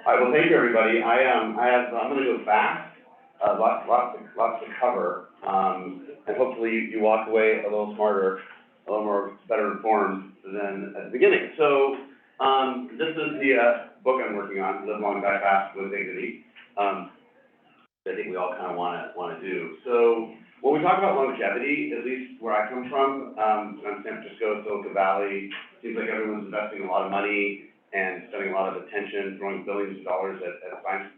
All right, well, thank you, everybody. I'm going to go fast, lots to cover, and hopefully you walk away a little smarter, a little more better informed than at the beginning. So, this is the book I'm working on, Live Long, Die Fast with Dignity. I think we all kind of want to do. So, when we talk about longevity, at least where I come from, I'm San Francisco, Silicon Valley. Seems like everyone's investing a lot of money and spending a lot of attention, throwing billions of dollars at science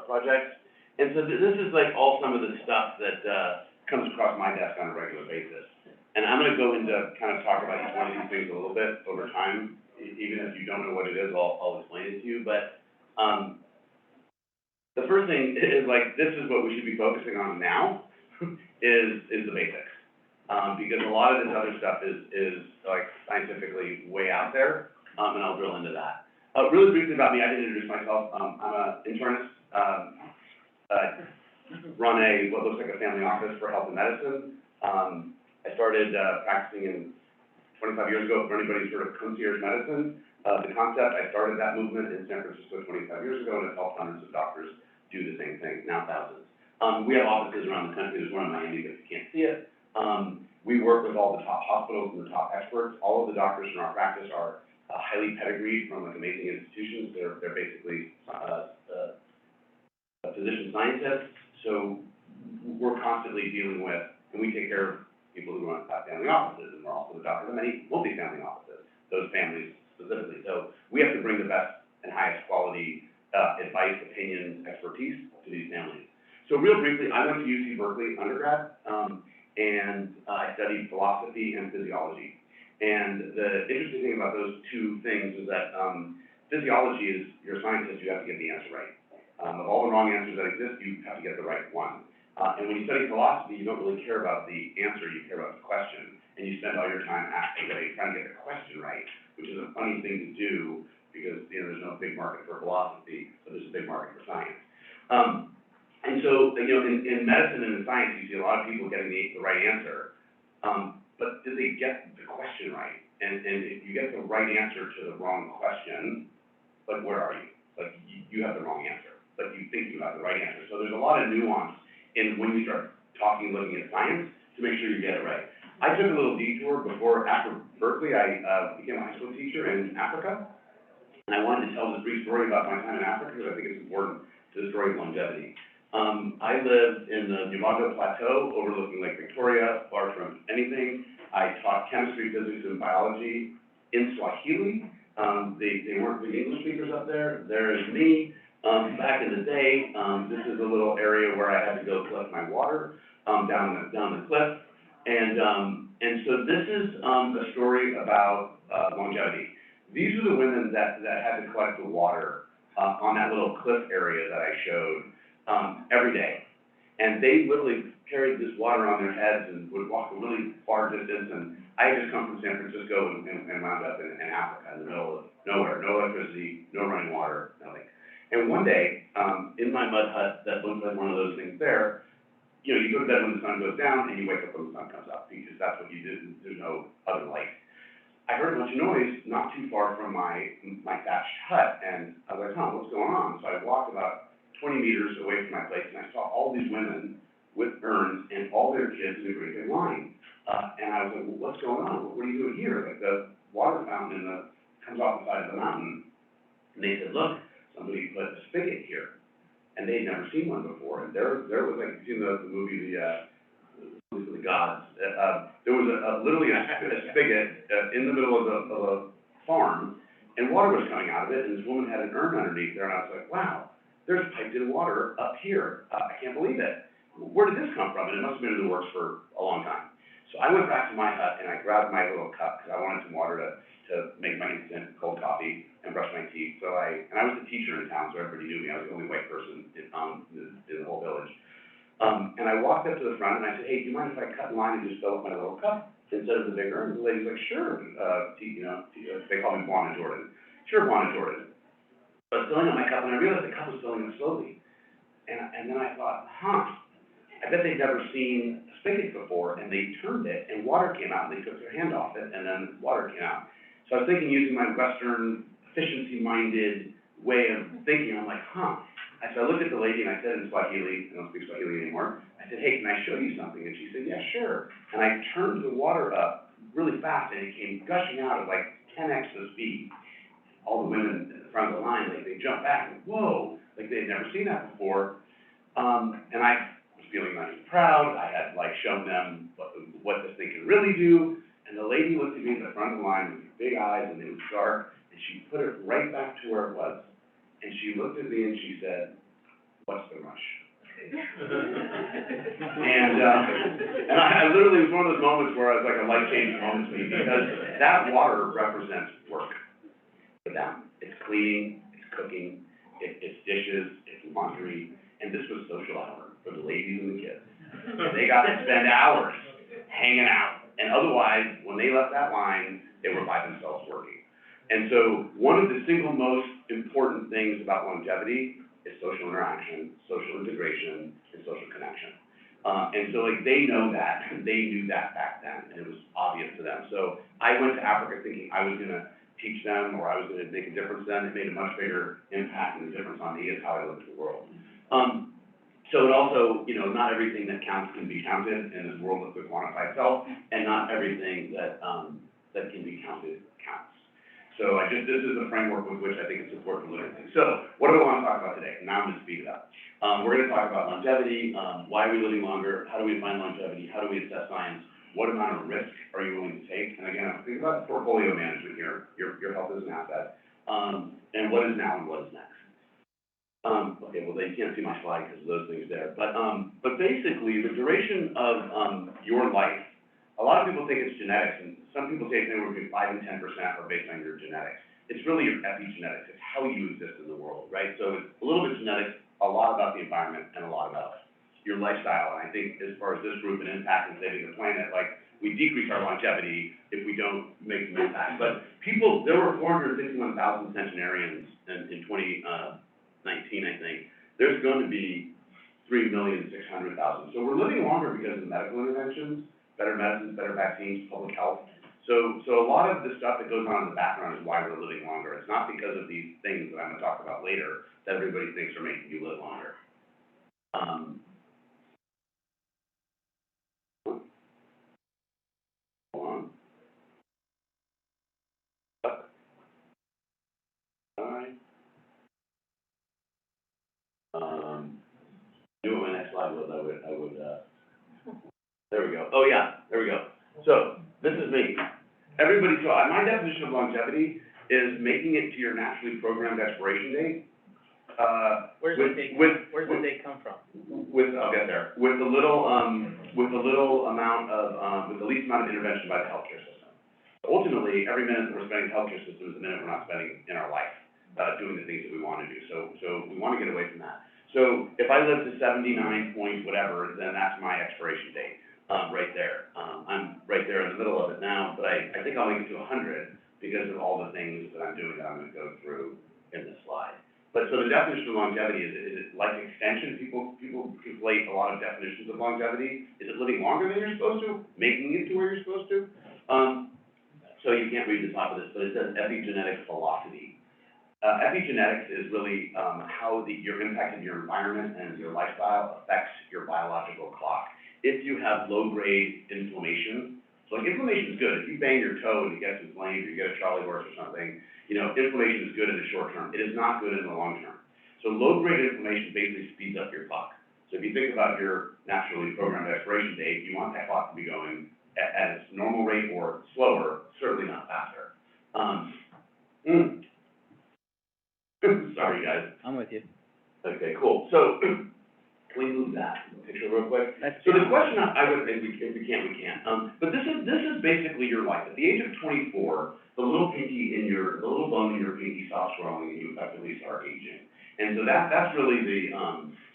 projects. And so this is like all some of the stuff that comes across my desk on a regular basis. And I'm going to go into kind of talk about each one of these things a little bit over time. Even if you don't know what it is, I'll explain it to you. But the first thing is like, this is what we should be focusing on now, is the basics. Because a lot of this other stuff is like scientifically way out there. And I'll drill into that. Really briefly about me, I didn't introduce myself. I'm an internist, run what looks like a family office for health and medicine. I started practicing 25 years ago. For anybody who's heard of concierge medicine, the concept, I started that movement in San Francisco 25 years ago, and it's helped hundreds of doctors do the same thing, now thousands. We have offices around the country. There's one in Miami, but you can't see it. We work with all the top hospitals and the top experts. All of the doctors in our practice are highly pedigreed from like amazing institutions. They're basically physician scientists. So we're constantly dealing with, and we take care of people who run family offices, and we're also the doctors of many multi-family offices, those families specifically. So we have to bring the best and highest quality advice, opinions, expertise to these families. So real briefly, I went to UC Berkeley undergrad, and I studied philosophy and physiology. And the interesting thing about those two things is that physiology is, you're a scientist, you have to get the answer right. Of all the wrong answers that exist, you have to get the right one. And when you study philosophy, you don't really care about the answer, you care about the question. And you spend all your time trying to get the question right, which is a funny thing to do because there's no big market for philosophy, but there's a big market for science. And so, in medicine and in science, you see a lot of people getting the right answer. But did they get the question right? And if you get the right answer to the wrong question, like where are you? Like you have the wrong answer, but you think you have the right answer. So there's a lot of nuance in when you start looking at science to make sure you get it right. I took a little detour after Berkeley. I became a high school teacher in Africa, and I wanted to tell this brief story about my time in Africa because I think it's important to the story of longevity. I lived in the Nyabago Plateau overlooking Lake Victoria, far from anything. I taught chemistry, physics, and biology in Swahili. They weren't the English speakers up there. There is me. Back in the day, this is a little area where I had to go collect my water down the cliff. And so this is a story about longevity. These are the women that had to collect the water on that little cliff area that I showed every day. And they literally carried this water on their heads and would walk a really far distance. And I had just come from San Francisco and wound up in Africa in the middle of nowhere, no electricity, no running water, nothing. And one day, in my mud hut that looks like one of those things there, you go to bed when the sun goes down and you wake up when the sun comes up because that's what you do. There's no other light. I heard a bunch of noise not too far from my thatched hut, and I was like, what's going on? So I walked about 20 meters away from my place, and I saw all these women with urns and all their kids in a great big line. And I was like, well, what's going on? What are you doing here? Like the water fountain comes off the side of the mountain. And they said, look, somebody put a spigot here. And they'd never seen one before. And there was like, you've seen the movie, The Gods. There was literally a spigot in the middle of a farm, and water was coming out of it, and this woman had an urn underneath there, and I was like, wow, there's piped in water up here. I can't believe it. Where did this come from? And it must have been in the works for a long time. So I went back to my hut, and I grabbed my little cup, because I wanted some water to make my instant cold coffee and brush my teeth. So I was the teacher in town, so everybody knew me. I was the only white person in the whole village. And I walked up to the front, and I said, hey, do you mind if I cut in line and just fill up my little cup instead of the big urn? And the lady's like, sure. They call me Juan and Jordan. Sure, Juan and Jordan. So I was filling up my cup, and I realized the cup was filling up slowly. And then I thought, I bet they'd never seen a spigot before, and they turned it, and water came out, and they took their hand off it, and then water came out. So I was thinking, using my Western, efficiency-minded way of thinking. I'm like, huh. So I looked at the lady and I said in Swahili, I don't speak Swahili anymore, I said, hey, can I show you something? And she said, yeah, sure. And I turned the water up really fast and it came gushing out at like 10x the speed. All the women in the front of the line, like they jumped back and whoa, like they had never seen that before. And I was feeling nice and proud. I had like shown them what this thing can really do. And the lady looked at me in the front of the line with her big eyes and it was dark and she put it right back to where it was. And she looked at me and she said, what's the rush? And I literally, it was one of those moments where I was like a life-changing moment to me because that water represents work for them. It's cleaning, it's cooking, it's dishes, it's laundry, and this was social hour for the ladies and the kids. And they got to spend hours hanging out. And otherwise, when they left that line, they were by themselves working. And so one of the single most important things about longevity is social interaction, social integration, and social connection. And so like they know that, and they knew that back then, and it was obvious to them. So I went to Africa thinking I was gonna teach them or I was gonna make a difference then. It made a much bigger impact and the difference on me is how I look at the world. So it also, you know, not everything that counts can be counted in this world of the quantified self, and not everything that that can be counted counts. So this is a framework with which I think it's important to look at things. So what do I want to talk about today? Now I'm going to speed it up. We're going to talk about longevity, why are we living longer, how do we define longevity, how do we assess science, what amount of risk are you willing to take, and again, think about portfolio management here, your health is an asset, and what is now and what is next. Okay, well, you can't see my slide because of those things there, but basically, the duration of your life, a lot of people think it's genetics, and some people say it's anywhere between 5 and 10% are based on your genetics. It's really your epigenetics, it's how you exist in the world, right? So it's a little bit genetics, a lot about the environment, and a lot about your lifestyle. And I think as far as this group and impact and saving the planet, like, we decrease our longevity if we don't make some impact. But people, there were 451,000 centenarians in 2019, I think. There's going to be 3,600,000. So we're living longer because of medical interventions, better medicines, better vaccines, public health. So a lot of the stuff that goes on in the background is why we're living longer. It's not because of these things that I'm going to talk about later that everybody thinks are making you live longer. Hold on. All right. Knew what my next slide was. I would. There we go. Oh yeah, there we go. So this is me. Everybody, so my definition of longevity is making it to your naturally programmed expiration date. Where's the date come from? I'll get there. With the little amount of, with the least amount of intervention by the healthcare system. Ultimately, every minute that we're spending in the healthcare system is a minute we're not spending in our life, doing the things that we want to do. So we want to get away from that. So if I live to 79 point whatever, then that's my expiration date, right there. I'm right there in the middle of it now, but I think I'll make it to 100 because of all the things that I'm doing that I'm going to go through in this slide. But so the definition of longevity is it life extension? People conflate a lot of definitions of longevity. Is it living longer than you're supposed to? Making it to where you're supposed to? So you can't read the top of this, but it says epigenetic velocity. Epigenetics is really how your impact of your environment and your lifestyle affects your biological clock. If you have low-grade inflammation, so like inflammation is good. If you bang your toe and it gets inflamed, or you get a Charlie horse or something, you know, inflammation is good in the short term. It is not good in the long term. So low-grade inflammation basically speeds up your clock. So if you think about your naturally programmed expiration date, you want that clock to be going at its normal rate or slower, certainly not faster. Sorry, guys. I'm with you. Okay, cool. So can we move that picture real quick? So the question I would, if we can't, we can't. But this is basically your life. At the age of 24, the little bone in your pinky stops growing and you effectively start aging. And so that's really the,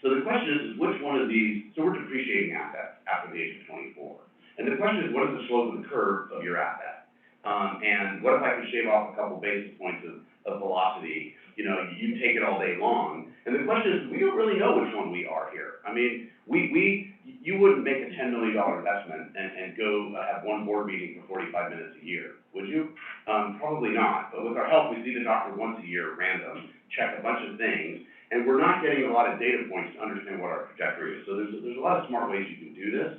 so the question is which one of these, so we're depreciating assets after the age of 24. And the question is, what is the slope of the curve of your asset? And what if I could shave off a couple basis points of velocity? You know, you take it all day long. And the question is, we don't really know which one we are here. I mean, you you wouldn't make a $10 million investment and go have one board meeting for 45 minutes a year, would you? Probably not, but with our help, we see the doctor once a year, random, check a bunch of things, and we're not getting a lot of data points to understand what our trajectory is. So there's a lot of smart ways you can do this.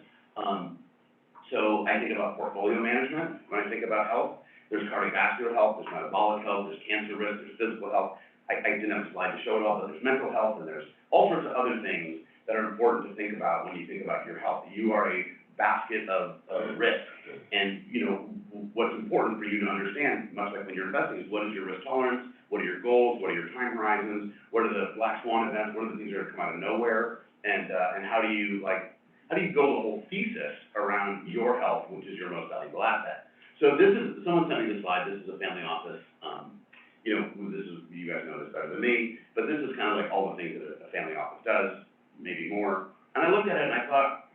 So I think about portfolio management when I think about health. There's cardiovascular health, there's metabolic health, there's cancer risk, there's physical health. I didn't have a slide to show it all, but there's mental health, and there's all sorts of other things that are important to think about when you think about your health. You are a basket of risk, and what's important for you to understand, much like when you're investing, is what is your risk tolerance, what are your goals, what are your time horizons, what are the black swan events, what are the things that come out of nowhere, and how do you build a whole thesis around your health, which is your most valuable asset. So this is, someone sent me this slide, this is a family office, this is, you guys know this better than me, but this is kind of like all the things that a family office does, maybe more. And I looked at it and I thought,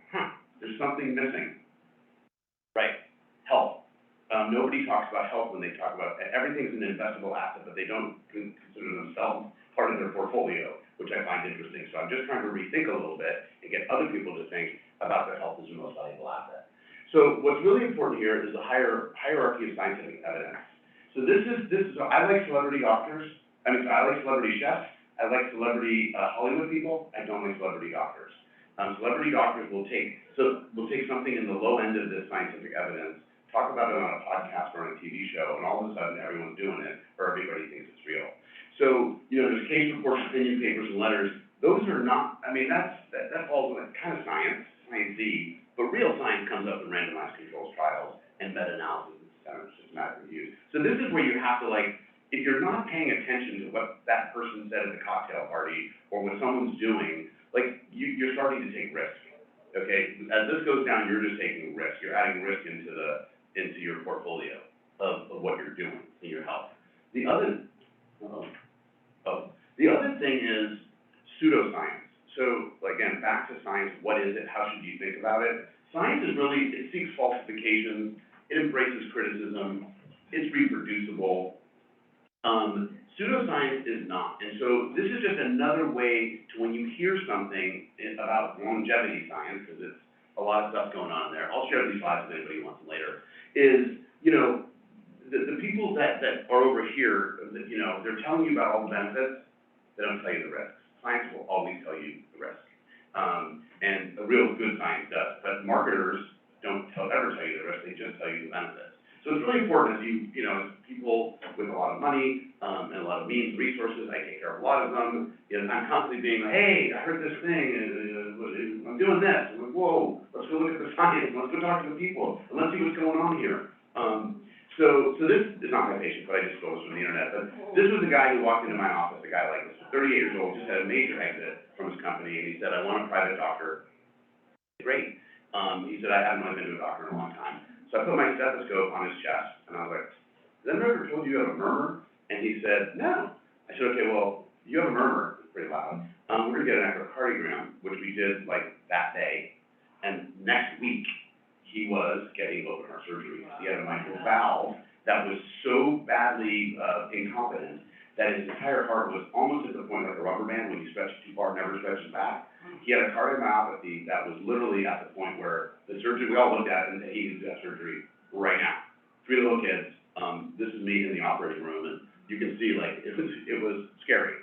there's something missing. Right, health. Nobody talks about health when they talk about, everything's an investable asset, but they don't consider themselves part of their portfolio, which I find interesting. So I'm just trying to rethink a little bit and get other people to think about their health as the most valuable asset. So what's really important here is the hierarchy of scientific evidence. So this is, I like celebrity doctors, I like celebrity chefs, I like celebrity Hollywood people, I don't like celebrity doctors. Celebrity doctors will take something in the low end of this scientific evidence, talk about it on a podcast or on a TV show, and all of a sudden everyone's doing it, or everybody thinks it's real. So, there's case reports, opinion papers, and letters. Those are not, that falls in kind of science-y, but real science comes up in randomized controls trials and meta-analysis and systematic reviews. So this is where you have to, if you're not paying attention to what that person said at the cocktail party or what someone's doing, you're starting to take risk, okay? As this goes down, you're just taking risk. You're adding risk into your portfolio of what you're doing in your health. The other thing is pseudoscience. So again, back to science, what is it? How should you think about it? Science is really, it seeks falsification, it embraces criticism, it's reproducible. Pseudoscience is not. And so this is just another way to, when you hear something about longevity science, because it's a lot of stuff going on in there, I'll share these slides with anybody who wants them later, is, the people that are over here, they're telling you about all the benefits, they don't tell you the risks. Science will always tell you the risk. And a real good science does, but marketers don't ever tell you the risk, they just tell you the benefits. So it's really important as as people with a lot of money, and a lot of means, resources, I take care of a lot of them, I'm constantly being like, hey, I heard this thing, and I'm doing this, I'm like, whoa, let's go look at the science, let's go talk to the people, and let's see what's going on here. So this is not my patient, but I just stole this from the internet, but this was the guy who walked into my office, a guy like this, 38 years old, just had a major exit from his company, and he said, I want a private doctor. Great. He said, I haven't really been to a doctor in a long time. So I put my stethoscope on his chest, and I was like, has anyone ever told you you have a murmur? And he said, no. I said, okay, well, you have a murmur, it's pretty loud. We're gonna get an echocardiogram, which we did that day, and next week, he was getting open heart surgery. He had a mitral valve that was so badly incompetent that his entire heart was almost at the point like a rubber band, when you stretch it too far, it never stretches back. He had a cardiomyopathy that was literally at the point where the surgery, we all looked at it and said, he needs to have surgery right now. 3 little kids, this is me in the operating room, and you can see it was scary.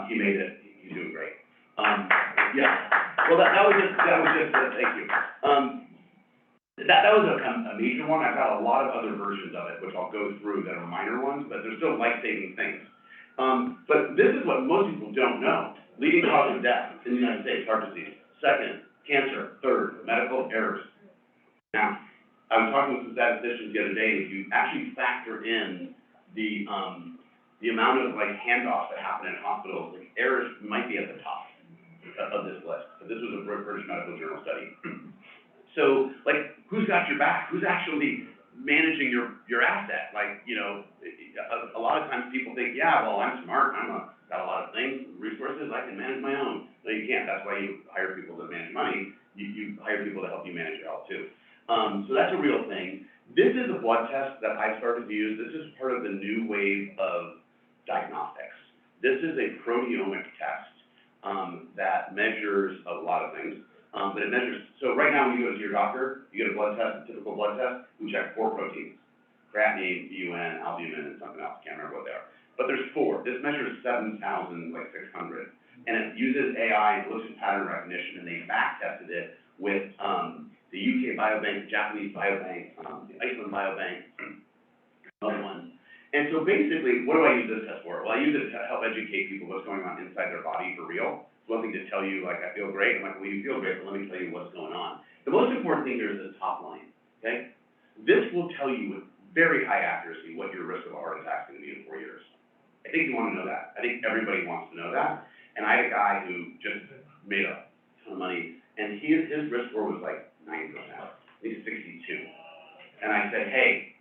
He made it, he's doing great. Yeah, well that was just thank you. That was a major one. I've got a lot of other versions of it, which I'll go through that are minor ones, but they're still life-saving things. But this is what most people don't know. Leading cause of death in the United States, heart disease. Second, cancer. Third, medical errors. Now, I was talking with some statisticians the other day, and if you actually factor in the amount of handoffs that happen in hospitals, errors might be at the top of this list. But this was a British Medical Journal study. So, who's got your back? Who's actually managing your asset? A lot of times people think, yeah, well, I'm smart, got a lot of things, resources, I can manage my own. No, you can't. That's why you hire people to manage money. You hire people to help you manage your health too. So that's a real thing. This is a blood test that I started to use. This is part of the new wave of diagnostics. This is a proteomic test that measures a lot of things. but it measures, so right now when you go to your doctor, you get a blood test, a typical blood test, we check 4 proteins, creatinine, BUN, albumin, and something else, can't remember what they are. But there's 4, this measures 7,600, and it uses AI, it looks at pattern recognition, and they back tested it with, the UK Biobank, the Japanese Biobank, the Iceland Biobank, another one. And so basically, what do I use this test for? Well, I use it to help educate people what's going on inside their body for real. It's one thing to tell you, like, I feel great. I'm like, well, you feel great, but let me tell you what's going on. The most important thing here is the top line, okay? This will tell you with very high accuracy what your risk of a heart attack is going to be in 4 years. I think you want to know that. I think everybody wants to know that. And I had a guy who just made a ton of money, and his risk score was like 9%. He's 62. And I said, hey,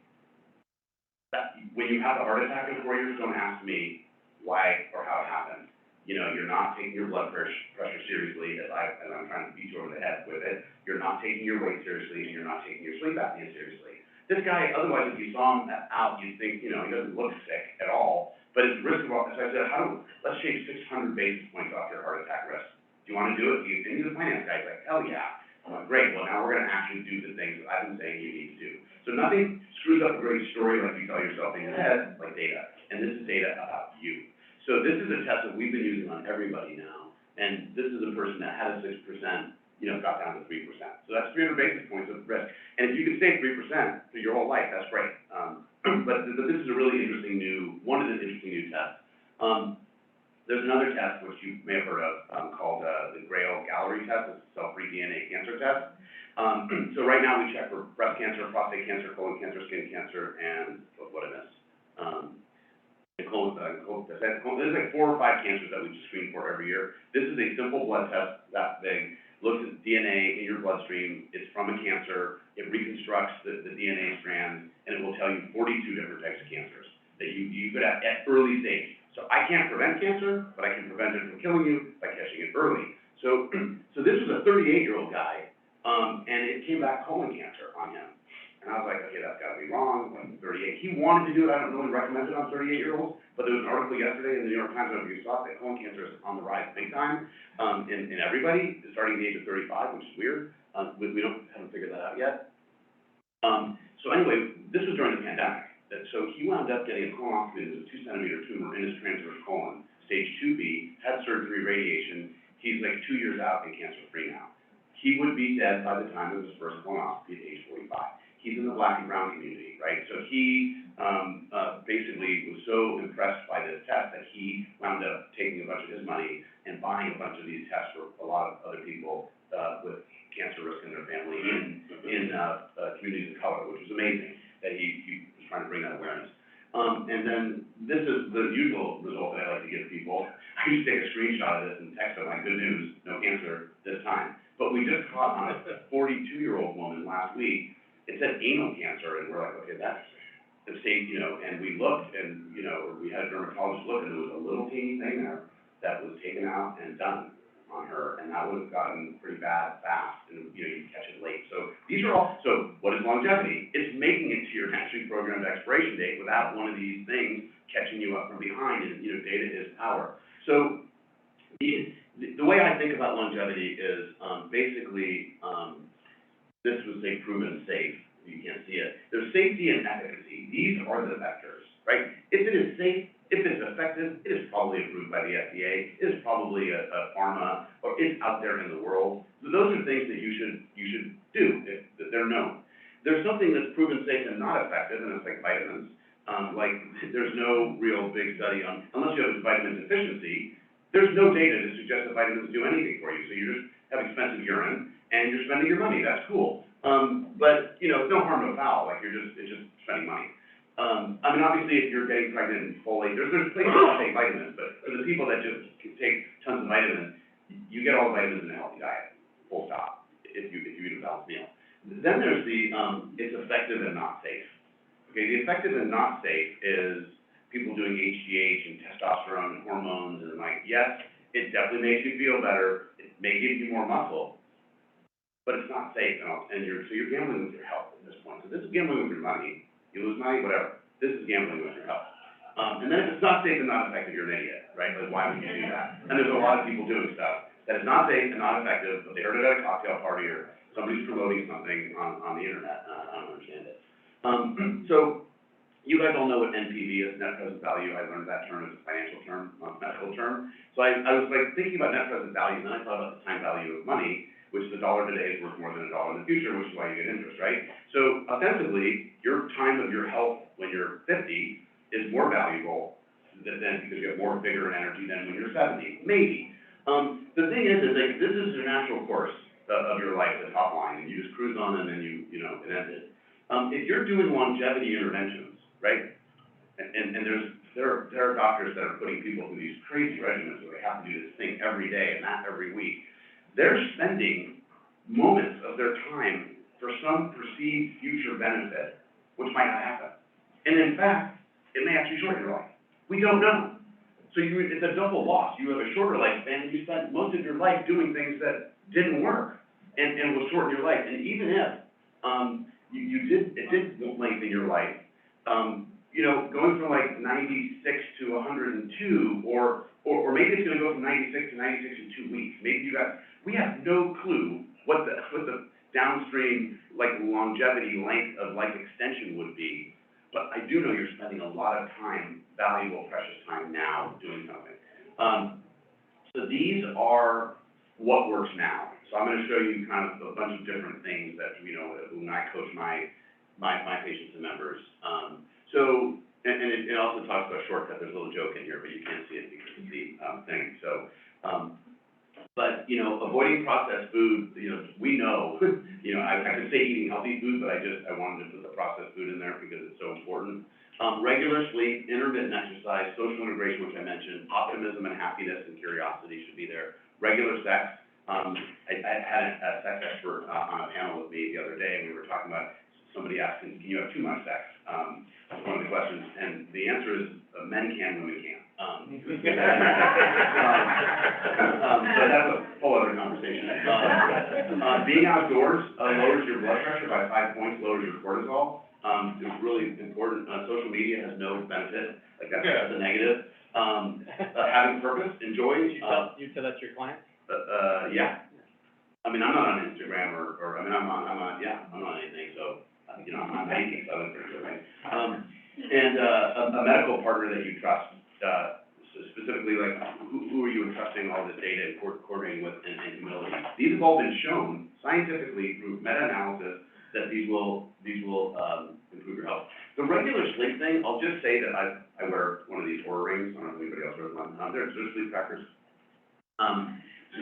when you have a heart attack in 4 years, don't ask me why or how it happened. You know, you're not taking your blood pressure seriously, as I'm trying to beat you over the head with it. You're not taking your weight seriously, and you're not taking your sleep apnea seriously. This guy, otherwise, if you saw him out, you'd think, you know, he doesn't look sick at all. But his risk of, so I said, let's shave 600 basis points off your heart attack risk. Do you want to do it? And he's a finance guy. He's like, hell yeah. I'm like, great. Well, now we're going to actually do the things that I've been saying you need to do. So nothing screws up a great story like you tell yourself in your head, like data. And this is data about you. So this is a test that we've been using on everybody now. And this is a person that had a 6%, you know, got down to 3%. So that's 300 basis points of risk. And if you can stay 3% for your whole life, that's great. But this is a really interesting one of the interesting new tests. There's another test, which you may have heard of, called the Grail Gallery test. It's a cell-free DNA cancer test. So right now we check for breast cancer, prostate cancer, colon cancer, skin cancer, and what I missed. There's like 4 or 5 cancers that we just screen for every year. This is a simple blood test that big, looks at DNA in your bloodstream. It's from a cancer. It reconstructs the DNA strand, and it will tell you 42 different types of cancers that you could have at early stage. So I can't prevent cancer, but I can prevent it from killing you by catching it early. So this was a 38-year-old guy, and it came back colon cancer on him. And I was like, okay, that's got to be wrong. Like 38. He wanted to do it. I don't really recommend it on 38-year-olds, but there was an article yesterday in the New York Times, I don't know if you saw it, that colon cancer is on the rise big time in everybody, starting at the age of 35, which is weird. We haven't figured that out yet. So anyway, this was during the pandemic. So he wound up getting a colonoscopy. It was a 2-centimeter tumor in his transverse colon, stage 2B, had surgery, radiation. He's like 2 years out and cancer-free now. He would be dead by the time of his first colonoscopy at age 45. He's in the Black and brown community, right? So he basically was so impressed by this test that he wound up taking a bunch of his money and buying a bunch of these tests for a lot of other people with cancer risk in their family in communities of color, which was amazing that he was trying to bring that awareness. And then this is the usual result that I like to give people. I used to take a screenshot of this and text them, like, good news, no cancer this time. But we just caught on a 42-year-old woman last week. It said anal cancer, and we're like, okay, that's the same, you know, and we looked, and, you know, we had a dermatologist look, and there was a little teeny thing there that was taken out and done on her, and that would have gotten pretty bad fast, and, you know, you catch it late. So these are all, so what is longevity? It's making it to your naturally programmed expiration date without one of these things catching you up from behind, and, you know, data is power. So the way I think about longevity is basically, this was a proven safe. You can't see it. There's safety and efficacy. These are the vectors, right? If it is safe, if it's effective, it is probably approved by the FDA. It is probably a pharma, or it's out there in the world. So those are things that you should do if they're known. There's something that's proven safe and not effective, and it's like vitamins. Like there's no real big study on, unless you have a vitamin deficiency, there's no data to suggest that vitamins do anything for you. So you just have expensive urine, and you're spending your money. That's cool. But, you know, it's no harm, no foul. Like, it's just spending money. I mean, obviously, if you're getting pregnant and folate, there's places to take vitamins, but for the people that just take tons of vitamins, you get all the vitamins in a healthy diet, full stop, if you eat a balanced meal. Then there's the, it's effective and not safe. Okay, the effective and not safe is people doing HGH and testosterone and hormones, and like, yes, it definitely makes you feel better, it may give you more muscle, but it's not safe, so you're gambling with your health at this point. So this is gambling with your money. You lose money, whatever. This is gambling with your health. And then if it's not safe and not effective, you're an idiot, right? Like, why would you do that? And there's a lot of people doing stuff that is not safe and not effective, but they heard it at a cocktail party or somebody's promoting something on the internet, and I don't understand it. So, you guys all know what NPV is, net present value. I learned that term as a financial term, not a medical term. So I was like thinking about net present value, and then I thought about the time value of money, which $1 today is worth more than $1 in the future, which is why you get interest, right? So ostensibly, your time of your health when you're 50 is more valuable than because you have more vigor and energy than when you're 70, maybe. The thing is like, this is your natural course of your life, the top line, and you just cruise on and then it ends it. If you're doing longevity interventions, right? And there are doctors that are putting people through these crazy regimens where they have to do this thing every day and not every week. They're spending moments of their time for some perceived future benefit, which might not happen. And in fact, it may actually shorten your life. We don't know. So it's a double loss. You have a shorter lifespan, and you spent most of your life doing things that didn't work and will shorten your life. And even if it did lengthen your life, going from like 96 to 102, or maybe it's going to go from 96 to 96 in 2 weeks. Maybe we have no clue what the downstream like longevity, length of life extension would be. But I do know you're spending a lot of time, valuable, precious time now doing something. So these are what works now. So I'm going to show you kind of a bunch of different things that when I coach my patients and members. It also talks about shortcut. There's a little joke in here, but you can't see it because of the thing. So, avoiding processed food. We know. I could say eating healthy food, but I wanted to put the processed food in there because it's so important. Regular sleep, intermittent exercise, social integration, which I mentioned, optimism and happiness and curiosity should be there. Regular sex. I had a sex expert on a panel with me the other day, and we were talking about somebody asking, can you have too much sex? One of the questions, and the answer is men can, women can't. But that's a whole other conversation. Being outdoors lowers your blood pressure by 5 points, lowers your cortisol. It's really important. Social media has no benefit, like that's a negative. Having purpose, enjoy. You tell that to your clients? Yeah. I mean, I'm not on Instagram I'm on anything, so. I'm on Nike, so I'm pretty good, right? And a medical partner that you trust, specifically, like, who are you entrusting all this data and coordinating with and humility? These have all been shown scientifically through meta-analysis that these will improve your health. The regular sleep thing, I'll just say that I wear one of these Oura rings. I don't know if anybody else wears one. They're sleep trackers.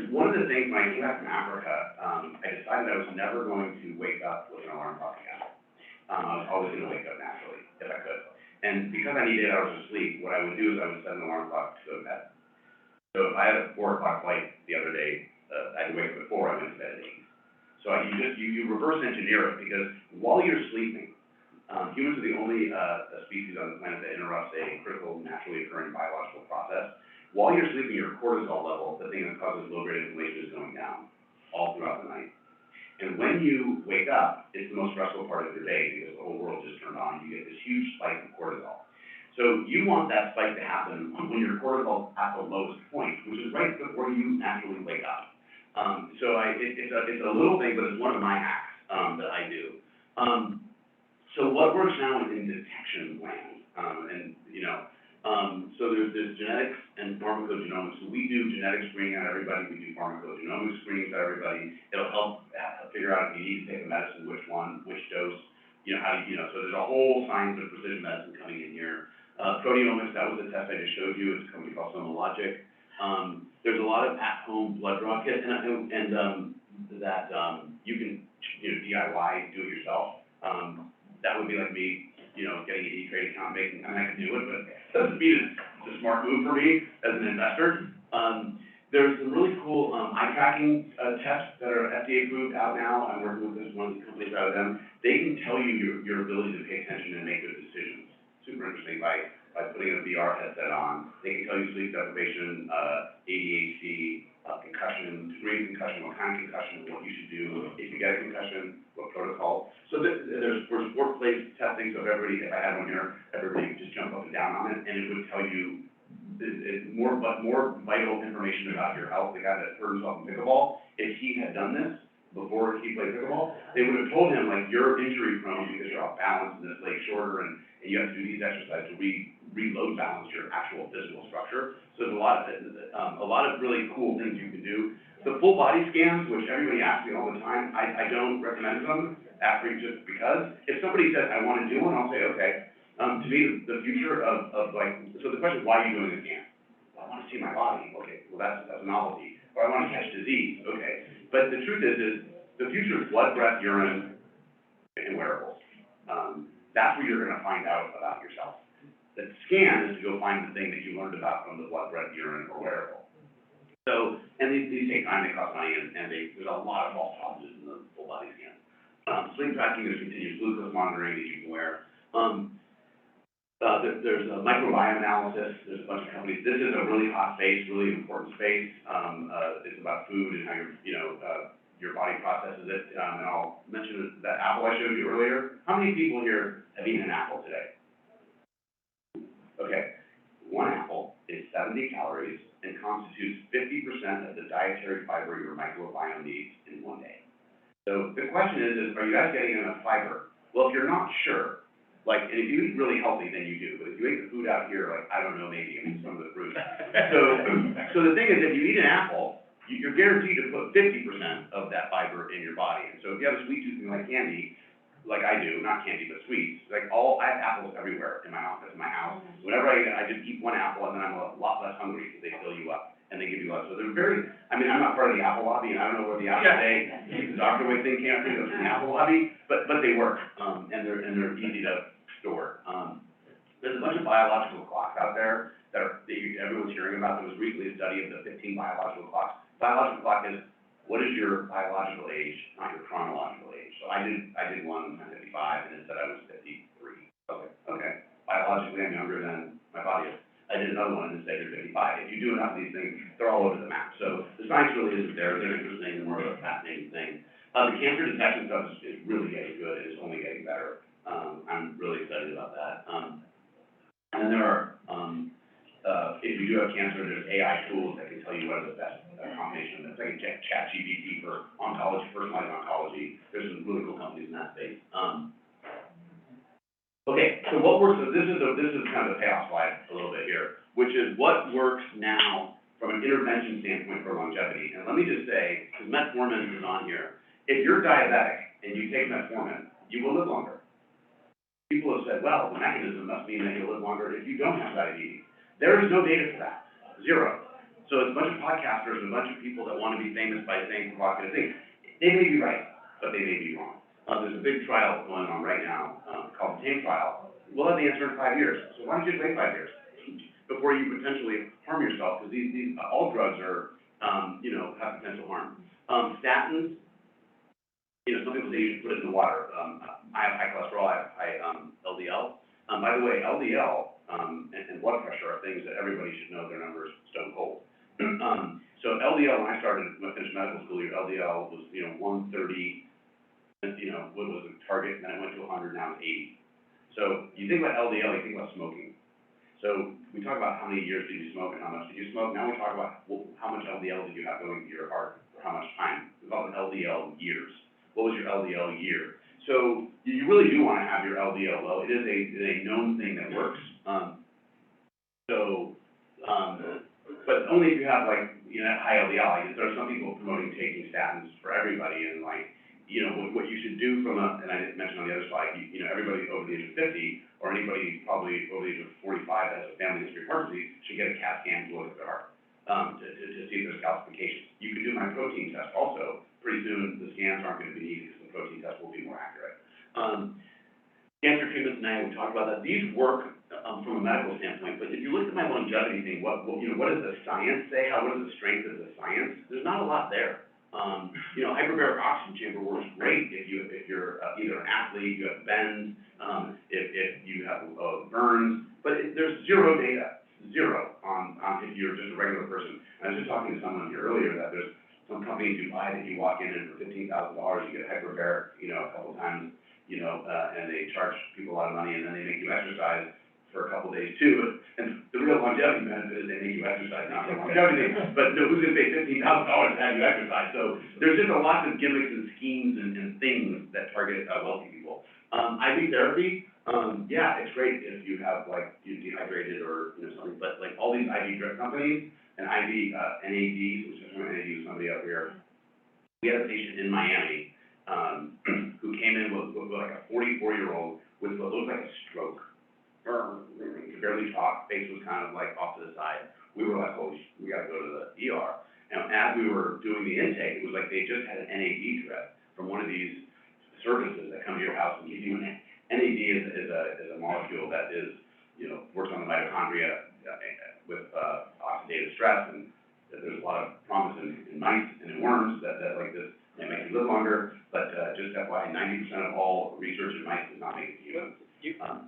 One of the things when I came back from Africa, I decided I was never going to wake up with an alarm clock again. I was always going to wake up naturally, if I could. And because I need 8 hours of sleep, what I would do is I would set an alarm clock to go to bed. So if I had a 4 o'clock flight the other day, I had to wake up at 4, I went to bed at 8. So you reverse engineer it, because while you're sleeping, humans are the only species on the planet that interrupts a critical, naturally occurring biological process. While you're sleeping, your cortisol level, the thing that causes low-grade inflammation, is going down all throughout the night. And when you wake up, it's the most stressful part of your day because the whole world just turned on. You get this huge spike of cortisol. So you want that spike to happen when your cortisol is at the lowest point, which is right before you naturally wake up. It's a little thing, but it's one of my hacks that I do. So what works now is in detection land, so there's genetics and pharmacogenomics. So we do genetic screening on everybody. We do pharmacogenomic screenings on everybody. It'll help figure out if you need to take a medicine, which one, which dose, so there's a whole science of precision medicine coming in here. Proteomics, that was the test I just showed you. It's a company called SomaLogic. There's a lot of at-home blood draw kits, and that you can DIY, do it yourself. That would be like me, getting an E-Trade account, I can do it, but it doesn't mean it's a smart move for me as an investor. There's some really cool eye tracking tests that are FDA approved out now. I'm working with one of these companies out of them. They can tell you your ability to pay attention and make good decisions. Super interesting by putting a VR headset on. They can tell you sleep deprivation, ADHD, concussion, degree of concussion, what kind of concussion, what you should do if you get a concussion, what protocol. So there's workplace testing, so if I had one here, everybody would just jump up and down on it, and it would tell you more vital information about your health, the guy that hurt himself in pickleball, if he had done this before he played pickleball, they would have told him, like, you're injury prone because you're off balance and this leg's shorter and you have to do these exercises to reload balance your actual physical structure. So there's a lot of really cool things you can do. The full body scans, which everybody asks me all the time, I don't recommend them after just because. If somebody says, I want to do one, I'll say, okay. To me, the future of like, so the question is, why are you doing a scan? Well, I want to see my body. Okay, well, that's a novelty. Or I want to catch disease. Okay. But the truth is the future is blood, breath, urine, and wearables. That's where you're going to find out about yourself. The scan is to go find the thing that you learned about from the blood, breath, urine, or wearable. So, and these take time, they cost money, and there's a lot of false positives in the full body scan. Sleep tracking, there's continuous glucose monitoring that you can wear. There's a microbiome analysis. There's a bunch of companies. This is a really hot space, really important space. It's about food and how your body processes it. And I'll mention that apple I showed you earlier. How many people here have eaten an apple today? Okay, one apple is 70 calories and constitutes 50% of the dietary fiber your microbiome needs in one day. So the question is are you guys getting enough fiber? Well, if you're not sure, like, and if you eat really healthy, then you do. But if you ate the food out here, like, I don't know, maybe, I mean, some of the fruit. So the thing is, if you eat an apple, you're guaranteed to put 50% of that fiber in your body. And so if you have a sweet tooth and like candy, like I do, not candy, but sweets, like I have apples everywhere in my office, in my house. Whenever I eat it, I just eat one apple, and then I'm a lot less hungry because they fill you up and they give you less. So they're very, I mean, I'm not part of the apple lobby, and I don't know where the apple day, the Dr. Way thing came from, the apple lobby, but they work, and they're easy to store. There's a bunch of biological clocks out there that everyone's hearing about. There was recently a study of the 15 biological clocks. Biological clock is, what is your biological age, not your chronological age? So I did one when I'm 55, and it said I was 53. Okay. Biologically, I'm younger than my body is. I did another one and it said you're 55. If you do enough of these things, they're all over the map. So the science really isn't there. They're interesting, they're more of a fascinating thing. The cancer detection stuff is really getting good. It's only getting better. I'm really excited about that. And then there are, if you do have cancer, there's AI tools that can tell you what are the best combination. It's like a ChatGPT for oncology, personalized oncology. There's some really cool companies in that space. Okay, so what works? So this is kind of the payoff slide a little bit here, which is what works now from an intervention standpoint for longevity. And let me just say, because metformin is on here, if you're diabetic and you take metformin, you will live longer. People have said, well, the mechanism must mean that you'll live longer if you don't have diabetes. There is no data for that, zero. So it's a bunch of podcasters and a bunch of people that want to be famous by saying provocative things. They may be right, but they may be wrong. There's a big trial going on right now called the TAME trial. We'll have the answer in 5 years. So why don't you just wait 5 years before you potentially harm yourself? Because these all drugs are, have potential harm. Statins, some people say you should put it in the water. I have high cholesterol, I have LDL. By the way, LDL and blood pressure are things that everybody should know their numbers stone cold. So LDL, when I finished medical school, your LDL was, 130. What was the target, and then it went to 100, now it's 80. So you think about LDL, you think about smoking. So we talk about how many years did you smoke and how much did you smoke. Now we talk about how much LDL did you have going to your heart for how much time. We call it LDL years. What was your LDL year? So you really do want to have your LDL low. It is a known thing that works. But only if you have high LDL. There are some people promoting taking statins for everybody, and what you should do and I didn't mention on the other slide, everybody over the age of 50, or anybody probably over the age of 45 that has a family history of heart disease should get a CAT scan to look at their heart, to see if there's calcification. You can do my protein test also. Pretty soon, the scans aren't going to be needed because the protein test will be more accurate. Cancer treatments, now we talked about that. These work from a medical standpoint, but if you look at my longevity thing, what does the science say? What is the strength of the science? There's not a lot there. Hyperbaric oxygen chamber works great if you're either an athlete, you have bends, if you have burns, but there's zero data, on if you're just a regular person. I was just talking to someone here earlier that there's some companies you buy that you walk in and for $15,000 you get hyperbaric, a couple times, and they charge people a lot of money, and then they make you exercise for a couple of days too, and the real longevity benefit is they make you exercise, not the longevity, but no, who's gonna pay $15,000 to have you exercise? So there's just a lot of gimmicks and schemes and things that target wealthy people. IV therapy, yeah, it's great if you have like, you're dehydrated or, something, but like all these IV drip companies and IV, NADs, which is what NAD was somebody out here. We had a patient in Miami, who came in with like a 44-year-old with what looked like a stroke. Could barely talk, face was kind of like off to the side. We were like, oh, we gotta go to the ER. And as we were doing the intake, it was like they just had an NAD drip from one of these services that come to your house and give you an NAD is a molecule that is, works on the mitochondria with oxidative stress, and there's a lot of promise in mice and in worms that like this may make you live longer, but just FYI, 90% of all research in mice does not make it to humans.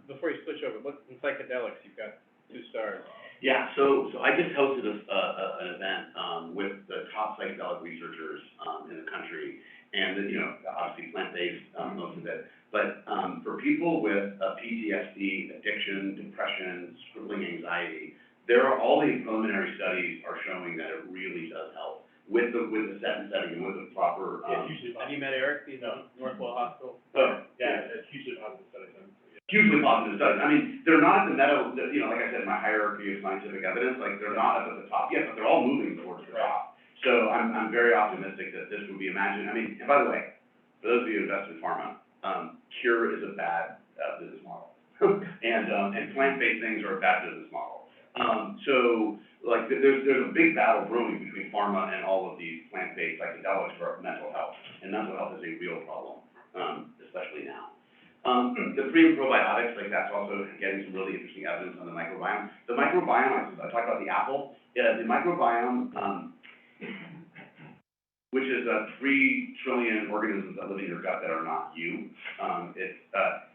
Before you switch over, what in psychedelics, you've got 2 stars. Yeah, so I just hosted an event with the top psychedelic researchers in the country, and obviously plant-based, most of it. But for people with PTSD, addiction, depression, crippling anxiety, all the preliminary studies are showing that it really does help with the set and setting and with the proper. Have you met Eric? He's at Northwell Hospital. Oh, Yeah, it's hugely positive studies. Hugely positive studies. I mean, they're not at the like I said, my hierarchy of scientific evidence, like they're not up at the top yet, but they're all moving towards the top. So I'm very optimistic that this would be imagined. I mean, and by the way, for those of you who invest in pharma, cure is a bad business model, and plant-based things are a bad business model. So like there's a big battle brewing between pharma and all of these plant-based psychedelics for mental health, and mental health is a real problem, especially now. The pre and probiotics, like that's also getting some really interesting evidence on the microbiome. The microbiome, I talked about the apple. Yeah, the microbiome, which is 3 trillion organisms that live in your gut that are not you.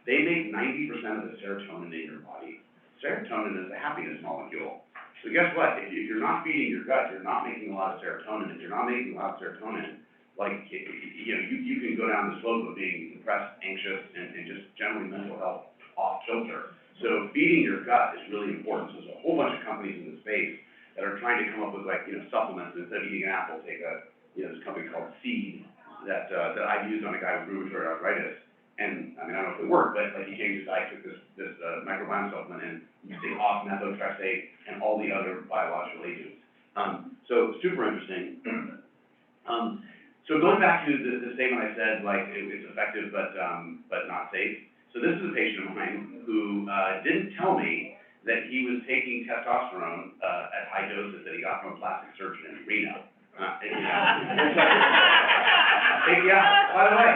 They make 90% of the serotonin in your body. Serotonin is a happiness molecule. So guess what? If you're not feeding your gut, you're not making a lot of serotonin. If you're not making a lot of serotonin, like, you can go down the slope of being depressed, anxious, and just generally mental health off kilter. So feeding your gut is really important. So there's a whole bunch of companies in the space that are trying to come up with supplements. Instead of eating an apple, take this company called Seed that I've used on a guy with rheumatoid arthritis. And I mean, I don't know if it worked, but like he changed his diet, took this microbiome supplement and you take off methotrexate and all the other biological agents. So super interesting. So going back to the statement I said, like it's effective but not safe. So this is a patient of mine who didn't tell me that he was taking testosterone at high doses that he got from a plastic surgeon in Reno. Yeah, by the way,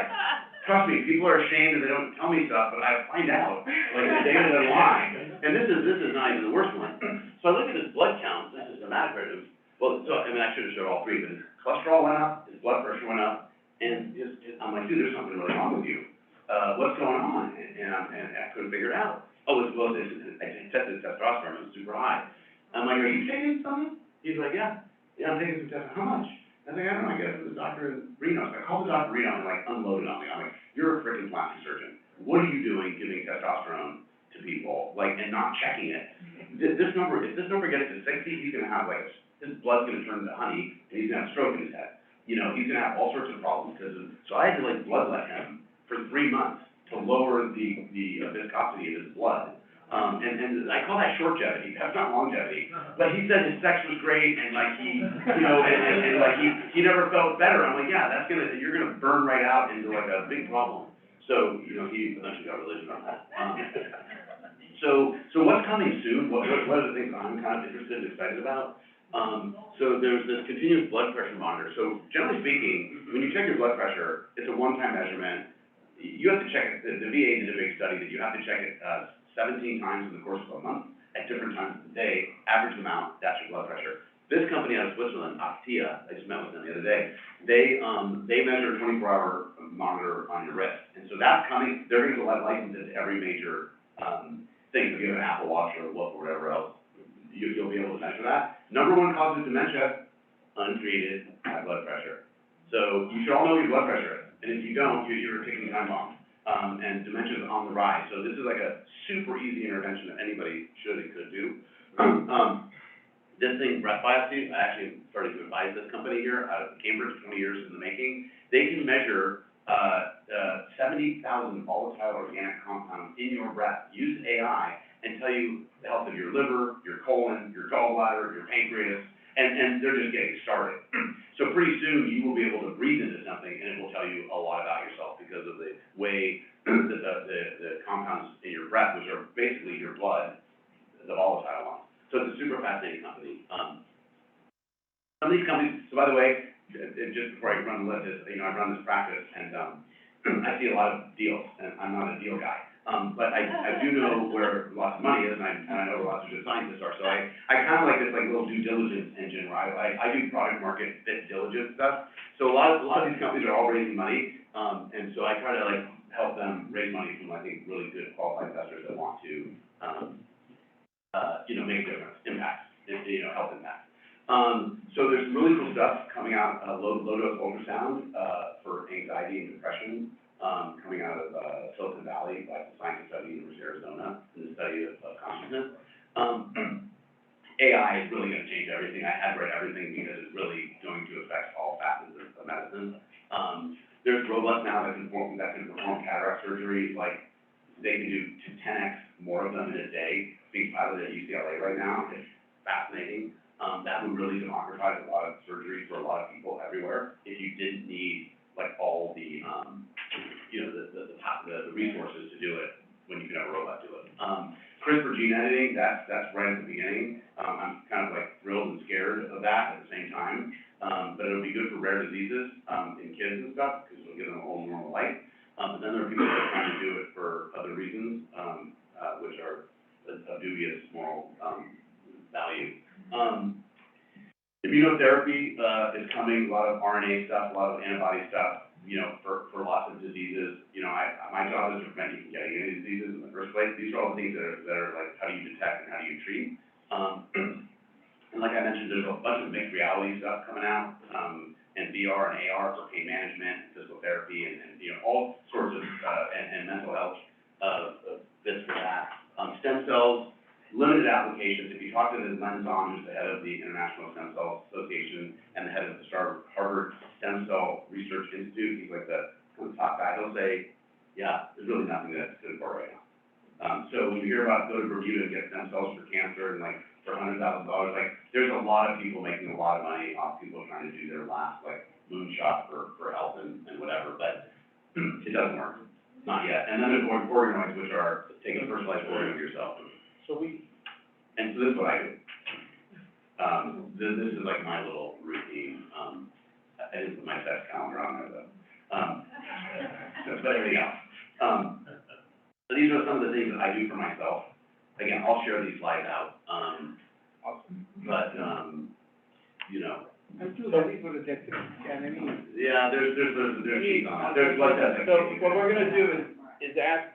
trust me, people are ashamed and they don't tell me stuff, but I find out, like the data doesn't lie. And this is not even the worst one. So I look at his blood count, this is hematocrit. Well, so I mean, I should have showed all 3, but his cholesterol went up, his blood pressure went up, and I'm like, dude, there's something really wrong with you. What's going on? And I couldn't figure it out. Oh, I tested testosterone, it was super high. I'm like, are you taking something? He's like, yeah, I'm taking some testosterone. How much? I was like, I don't know, I get it from the doctor in Reno. So I called the doctor in Reno and like unloaded on me. I'm like, you're a freaking plastic surgeon. What are you doing giving testosterone to people, like, and not checking it? If this number gets to 60, he's gonna have like, his blood's gonna turn into honey, and he's gonna have a stroke in his head. He's gonna have all sorts of problems so I had to like bloodlet him for 3 months to lower the viscosity of his blood. And I call that shortgevity, that's not longevity. But he said his sex was great and like he, and like he never felt better. I'm like, yeah, you're gonna burn right out into like a big problem. So, he eventually got religion on that. So what's coming soon? What are the things I'm kind of interested and excited about? So there's this continuous blood pressure monitor. So generally speaking, when you check your blood pressure, it's a one-time measurement. You have to check it, the VA did a big study that you have to check it 17 times in the course of a month at different times of the day, average amount, that's your blood pressure. This company out of Switzerland, Actia, I just met with them the other day, they measure a 24-hour monitor on your wrist. And so that's coming, they're going to license it to every major thing. So if you have an Apple Watch or a Look or whatever else, you'll be able to measure that. Number 1 cause of dementia, untreated high blood pressure. So you should all know your blood pressure is. And if you don't, you're a ticking time bomb. and dementia is on the rise. So this is like a super easy intervention that anybody should and could do. This thing, breath biopsy, I actually started to advise this company here out of Cambridge, 20 years in the making. They can measure 70,000 volatile organic compounds in your breath, use AI, and tell you the health of your liver, your colon, your gallbladder, your pancreas, and they're just getting started. So pretty soon you will be able to breathe into something and it will tell you a lot about yourself because of the way that the compounds in your breath, which are basically your blood, the volatile ones. So it's a super fascinating company. Some of these companies, so by the way, just before I run the list, is, I run this practice and I see a lot of deals, and I'm not a deal guy. But I do know where lots of money is, and I know where lots of good scientists are. So I kind of like this little due diligence engine where I do product market fit diligence stuff. So a lot of these companies are all raising money, and so I try to help them raise money from really good qualified investors that want to make a difference, impact, health impact. So there's some really cool stuff coming out, low dose ultrasound for anxiety and depression. Coming out of Silicon Valley, like the science study at University of Arizona, in the study of consciousness. AI is really going to change everything. I had read everything because it's really going to affect all facets of medicine. There's robots now that can perform cataract surgery. Like they can do to 10x more of them in a day. Being piloted at UCLA right now. It's fascinating. That would really democratize a lot of surgery for a lot of people everywhere. If you didn't need all the the resources to do it when you can have a robot do it. CRISPR gene editing, that's right at the beginning. I'm kind of thrilled and scared of that at the same time. But it'll be good for rare diseases in kids and stuff because it'll give them a whole normal life. But then there are people that are trying to do it for other reasons, which are of dubious moral value. Immunotherapy is coming, a lot of RNA stuff, a lot of antibody stuff, for lots of diseases. My job is to prevent you from getting any diseases in the first place. These are all the things that are how do you detect and how do you treat. And like I mentioned, there's a bunch of mixed reality stuff coming out, and VR and AR for pain management, physical therapy, and all sorts of, and mental health bits for that. Stem cells, limited applications. If you talk to Len Zahn, who's the head of the International Stem Cell Association and the head of the Harvard Stem Cell Research Institute, he's like the top guy. He'll say, yeah, there's really nothing that's good for right now. So when you hear about go to Bermuda and get stem cells for cancer and for $100,000, there's a lot of people making a lot of money off people trying to do their last moonshot for health and whatever, but it doesn't work, not yet. And then there's organoids, which are taking a personalized organ of yourself. So this is what I do. This is my little routine. I didn't put my sex calendar on there though. But everything else. So these are some of the things that I do for myself. Again, I'll share these slides out. Awesome. But I'm too heavy for the text. yeah, there's sheets on it. There's So what we're gonna do is ask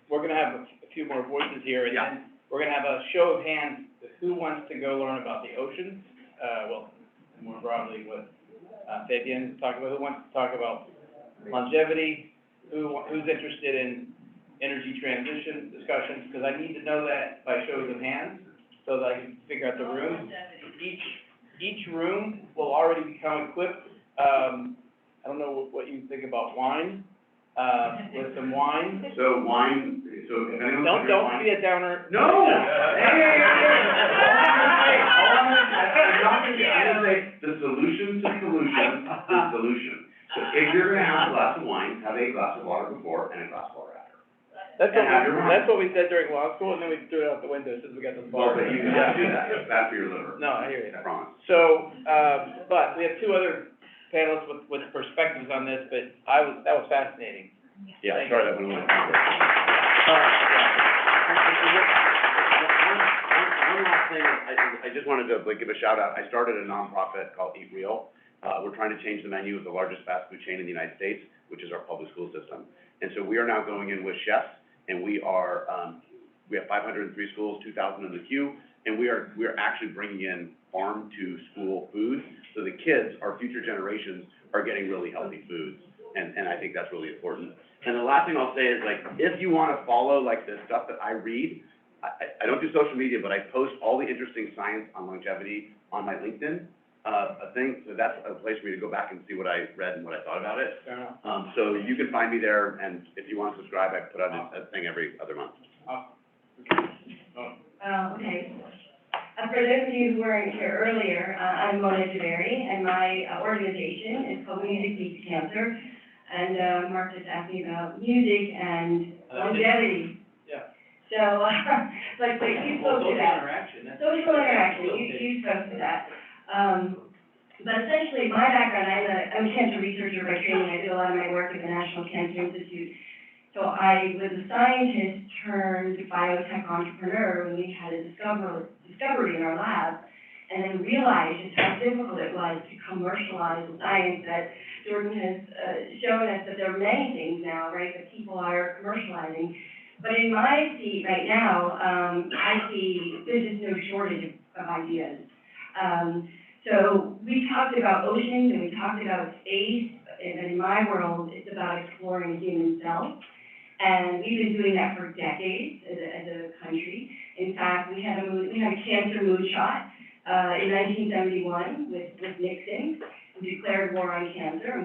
we're gonna have a few more voices here, and then we're gonna have a show of hands. Who wants to go learn about the oceans? Well, more broadly, what Fabian is talking about. Who wants to talk about longevity? Who's interested in energy transition discussions? Because I need to know that by shows of hands so that I can figure out the room. Each room will already become equipped. I don't know what you think about wine. With some wine. So wine. So if anyone's don't be a downer. No. Hey. I'm gonna say the solution to solution is solution. So if you're gonna have a glass of wine, have a glass of water before and a glass of water after. That's what we said during law school, and then we threw it out the window since we got the bar. Well, but you have to do that. It's bad for your liver. No, I hear you. I promise. So, but we have two other panelists with perspectives on this, but that was fascinating. Yeah, Thank sorry you. that went a little. One last thing, I just wanted to give a shout out. I started a nonprofit called Eat Real. We're trying to change the menu of the largest fast food chain in the United States, which is our public school system. And so we are now going in with chefs, and we have 503 schools, 2,000 in the queue, and we are actually bringing in farm to school foods. So the kids, our future generations, are getting really healthy foods. and I think that's really important. And the last thing I'll say is, like, if you wanna follow, like, the stuff that I read, I don't do social media, but I post all the interesting science on longevity on my LinkedIn, thing, so that's a place for you to go back and see what I read and what I thought about it. Fair enough. So you can find me there, and if you wanna subscribe, I put out a thing every other month. Okay. For those of you who weren't here earlier, I'm Mona Javari, and my organization is called Music Beats Cancer. And Mark just asked me about music and longevity. Yeah. So, like you spoke to that. Social interaction, you spoke to that. But essentially, my background, I'm a cancer researcher by training. I do a lot of my work at the National Cancer Institute. So I was a scientist turned biotech entrepreneur when we had a discovery in our lab, and then realized just how difficult it was to commercialize the science that Jordan has shown us, that there are many things now, right, that people are commercializing. But in my seat right now, I see there's just no shortage of ideas. So we talked about oceans and we talked about space, and in my world, it's about exploring the human cell. And we've been doing that for decades as a country. In fact, we had a cancer moonshot in 1971 with NextGen. We declared war on cancer, and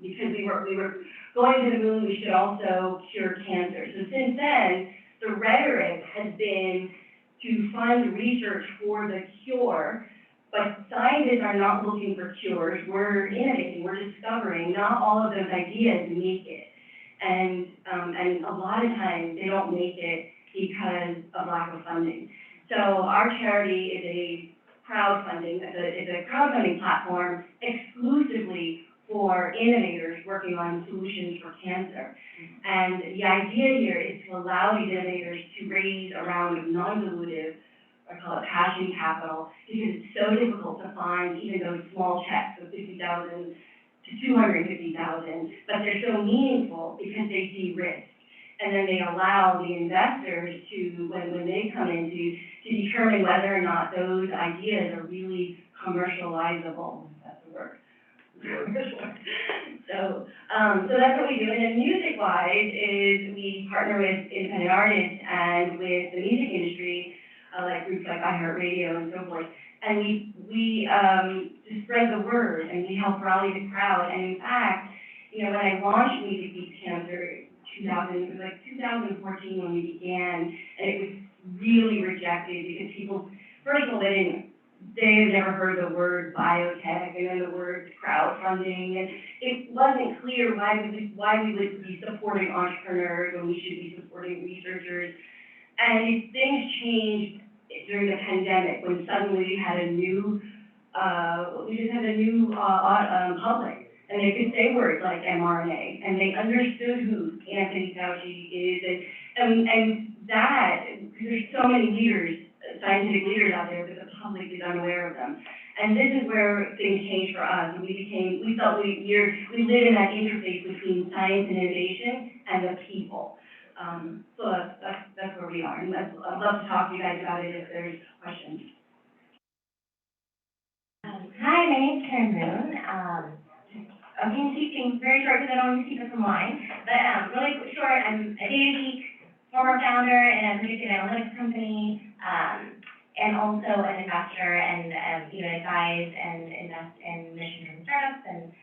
because we were going to the moon, we should also cure cancer. So since then, the rhetoric has been to fund research for the cure, but scientists are not looking for cures. We're innovating, we're discovering. Not all of those ideas make it. And a lot of times they don't make it because of lack of funding. So our charity is a crowdfunding platform exclusively for innovators working on solutions for cancer. And the idea here is to allow these innovators to raise a round of non-dilutive, I call it passion capital, because it's so difficult to find even those small checks of $50,000 to $250,000, but they're so meaningful because they de-risk. And then they allow the investors to, when they come in, to determine whether or not those ideas are really commercializable, if that's the word. So that's what we do. And then music-wise is we partner with independent artists and with the music industry, like groups like iHeartRadio and so forth. And we just spread the word, and we help rally the crowd. And in fact, you know, when I launched Music Beats Cancer, it was like 2014 when we began, and it was really rejected because people, first of all, they had never heard the word biotech and then the word crowdfunding, and it wasn't clear why we would be supporting entrepreneurs when we should be supporting researchers. And things changed during the pandemic, when suddenly we had a new, public, and they could say words like mRNA, and they understood who Anthony Fauci is, and that, because there's so many leaders, scientific leaders out there, but the public is unaware of them. And this is where things changed for us. We felt we live in that interface between science and innovation and the people. So that's where we are, and I'd love to talk to you guys about it if there's questions. Hi, my name's Karen Moon. I'm going to keep things very short because I don't want to keep it from line. But really short, I'm a data geek, former founder in a predictive analytics company, and also an investor, and advise and invest in mission-driven startups and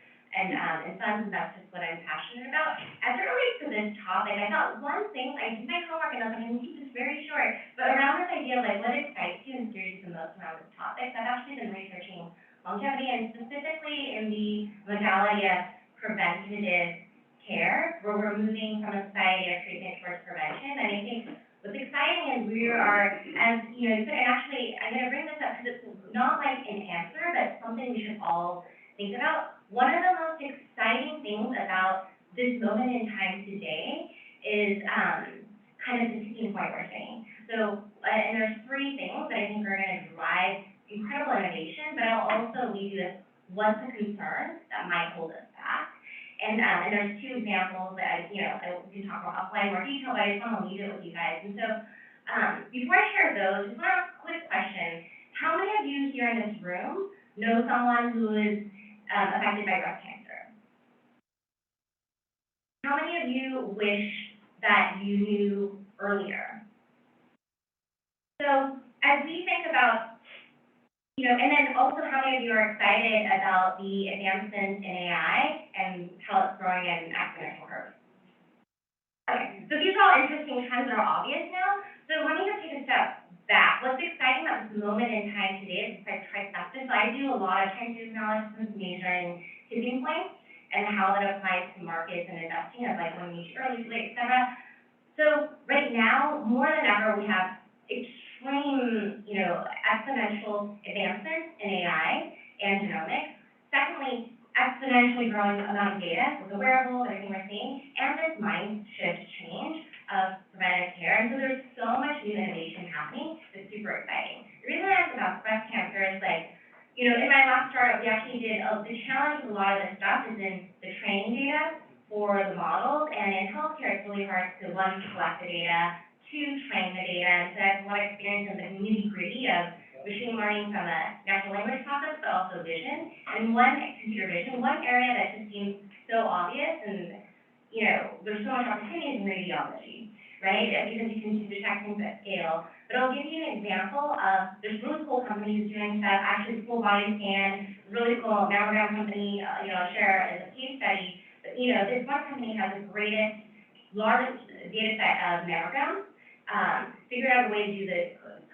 funds, and that's just what I'm passionate about. As it relates to this topic, I thought one thing, I did my homework and I was like, I'm going to keep this very short, but around this idea of like what excites you and stirs you the most around this topic, I've actually been researching longevity, and specifically in the modality of preventative care, where we're moving from a society of treatment towards prevention. And I think what's exciting is we are, as you know, and actually I'm going to bring this up because it's not like an answer, but something we should all think about. One of the most exciting things about this moment in time today is kind of the tipping point we're seeing. So, and there's three things that I think are going to drive incredible innovation, but I'll also leave you with what's a concern that might hold us back. And there's two examples that we can talk about offline more detail, but I just want to leave it with you guys. And so before I share those, just want to ask a quick question. How many of you here in this room know someone who is affected by breast cancer? How many of you wish that you knew earlier? So as we think about, you know, and then also how many of you are excited about the advancements in AI and how it's growing at an exponential curve? Okay, so these are all interesting trends that are obvious now. So let me just take a step back. What's exciting about this moment in time today is it's like trifecta. So I do a lot of time series analysis, measuring tipping points and how that applies to markets and investing of like when you early, late, et cetera. So right now, more than ever, we have extreme, you know, exponential advancements in AI and genomics. Secondly, exponentially growing amount of data with the wearables, everything we're seeing, and this mind shift change of preventative care. And so there's so much new innovation happening that's super exciting. The reason I asked about breast cancer is like, you know, in my last startup, we actually did, the challenge with a lot of this stuff is in the training data for the models, and in healthcare, it's really hard to, one, collect the data, two, train the data, and so I have a lot of experience in the nitty-gritty of machine learning from a natural language process, but also vision. And computer vision, one area that just seems so obvious, and, you know, there's so much opportunity in radiology, right? Because you can detect things at scale. But I'll give you an example of, there's really cool companies doing stuff, actually full body scan, really cool mammogram company, you know, I'll share as a case study. But, you know, this one company has the largest data set of mammograms, figured out a way to do the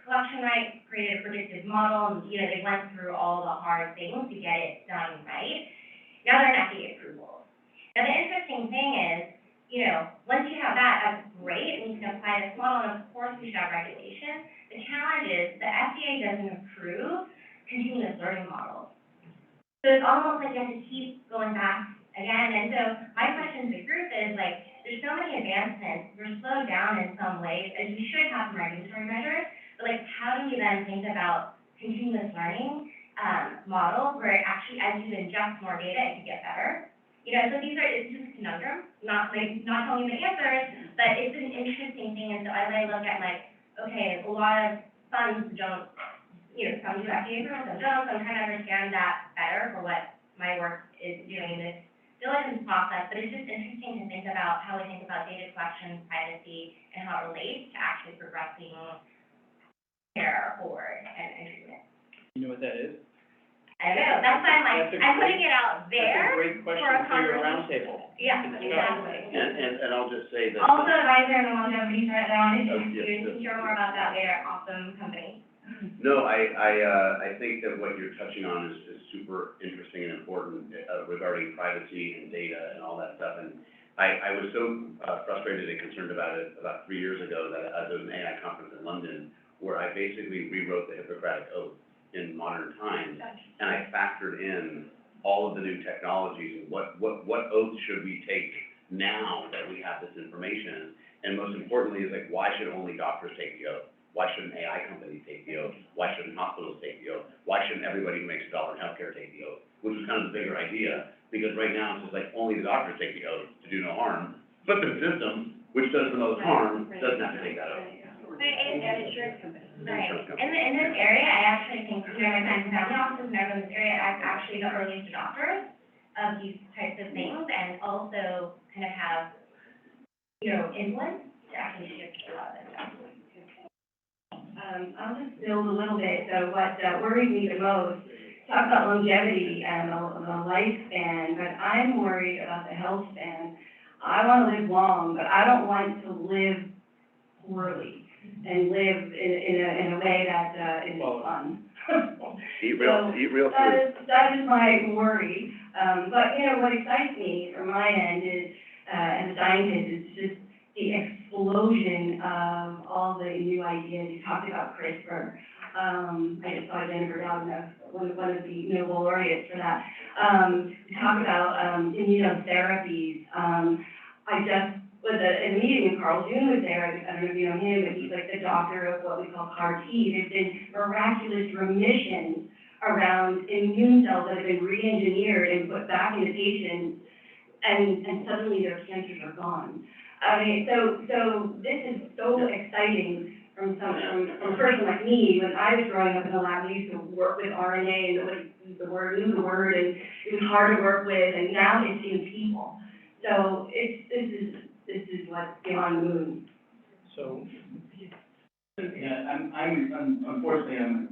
collection right, created a predictive model, and, you know, they went through all the hard things to get it done right. Now they're in FDA approval. Now the interesting thing is, you know, once you have that, that's great, and you can apply this model, and of course we should have regulation. The challenge is the FDA doesn't approve continuous learning models. So it's almost like you have to keep going back again. And so my question to the group is like, there's so many advancements, we're slowed down in some ways, and we should have some regulatory measures, but like how do we then think about continuous learning models where actually as you ingest more data, it can get better? You know, so it's just a conundrum, not telling you the answers, but it's an interesting thing. And so as I look at like, okay, a lot of funds don't, you know, some do FDA approval, some don't, so I'm trying to understand that better for what my work is doing in this diligence process. But it's just interesting to think about how we think about data collection, privacy, and how it relates to actually progressing care forward and treatment. You know what that is? I don't know, that's why I'm like, I'm putting it out there. That's a great question for your roundtable. Yeah, exactly. And I'll just say that. Also advisor in the longevity part, I wanted to Oh, introduce you, to hear more about that later, awesome company. No, I think that what you're touching on is super interesting and important regarding privacy and data and all that stuff. And I was so frustrated and concerned about it about 3 years ago that there was an AI conference in London where I basically rewrote the Hippocratic Oath in modern times, and I factored in all of the new technologies and what oath should we take now that we have this information, and most importantly is like, why should only doctors take the oath? Why shouldn't AI companies take the oath? Why shouldn't hospitals take the oath? Why shouldn't everybody who makes $1 in healthcare take the oath? Which was kind of the bigger idea, because right now it's just like only the doctors take the oath to do no harm, but the system, which does the most harm, doesn't have to take that oath. And insurance companies. Right. In this area, I actually think, you know, my friends and family offices and everyone in this area are actually the earliest adopters of these types of things, and also kind of have, you know, influence to actually shift a lot of this stuff. I'll just build a little bit. So what worries me the most, talk about longevity and the lifespan, but I'm worried about the health span. I want to live long, but I don't want to live poorly and live in a way that isn't fun. Eat real food. That is my worry. But, you know, what excites me from my end is, as a scientist, is just the explosion of all the new ideas. You talked about CRISPR. I just saw Jennifer Doudna, one of the Nobel laureates for that. We talk about immunotherapies. I just was in a meeting, and Carl June was there. I don't know if you know him, but he's like the doctor of what we call CAR T. There's been miraculous remissions around immune cells that have been re-engineered and put back into patients, and suddenly their cancers are gone. I mean, so this is so exciting from a person like me. When I was growing up in the lab, we used to work with RNA, and nobody knew the word, and it was hard to work with, and now it's in people. So this is what's beyond the moon. So, Yeah, I'm unfortunately, I'm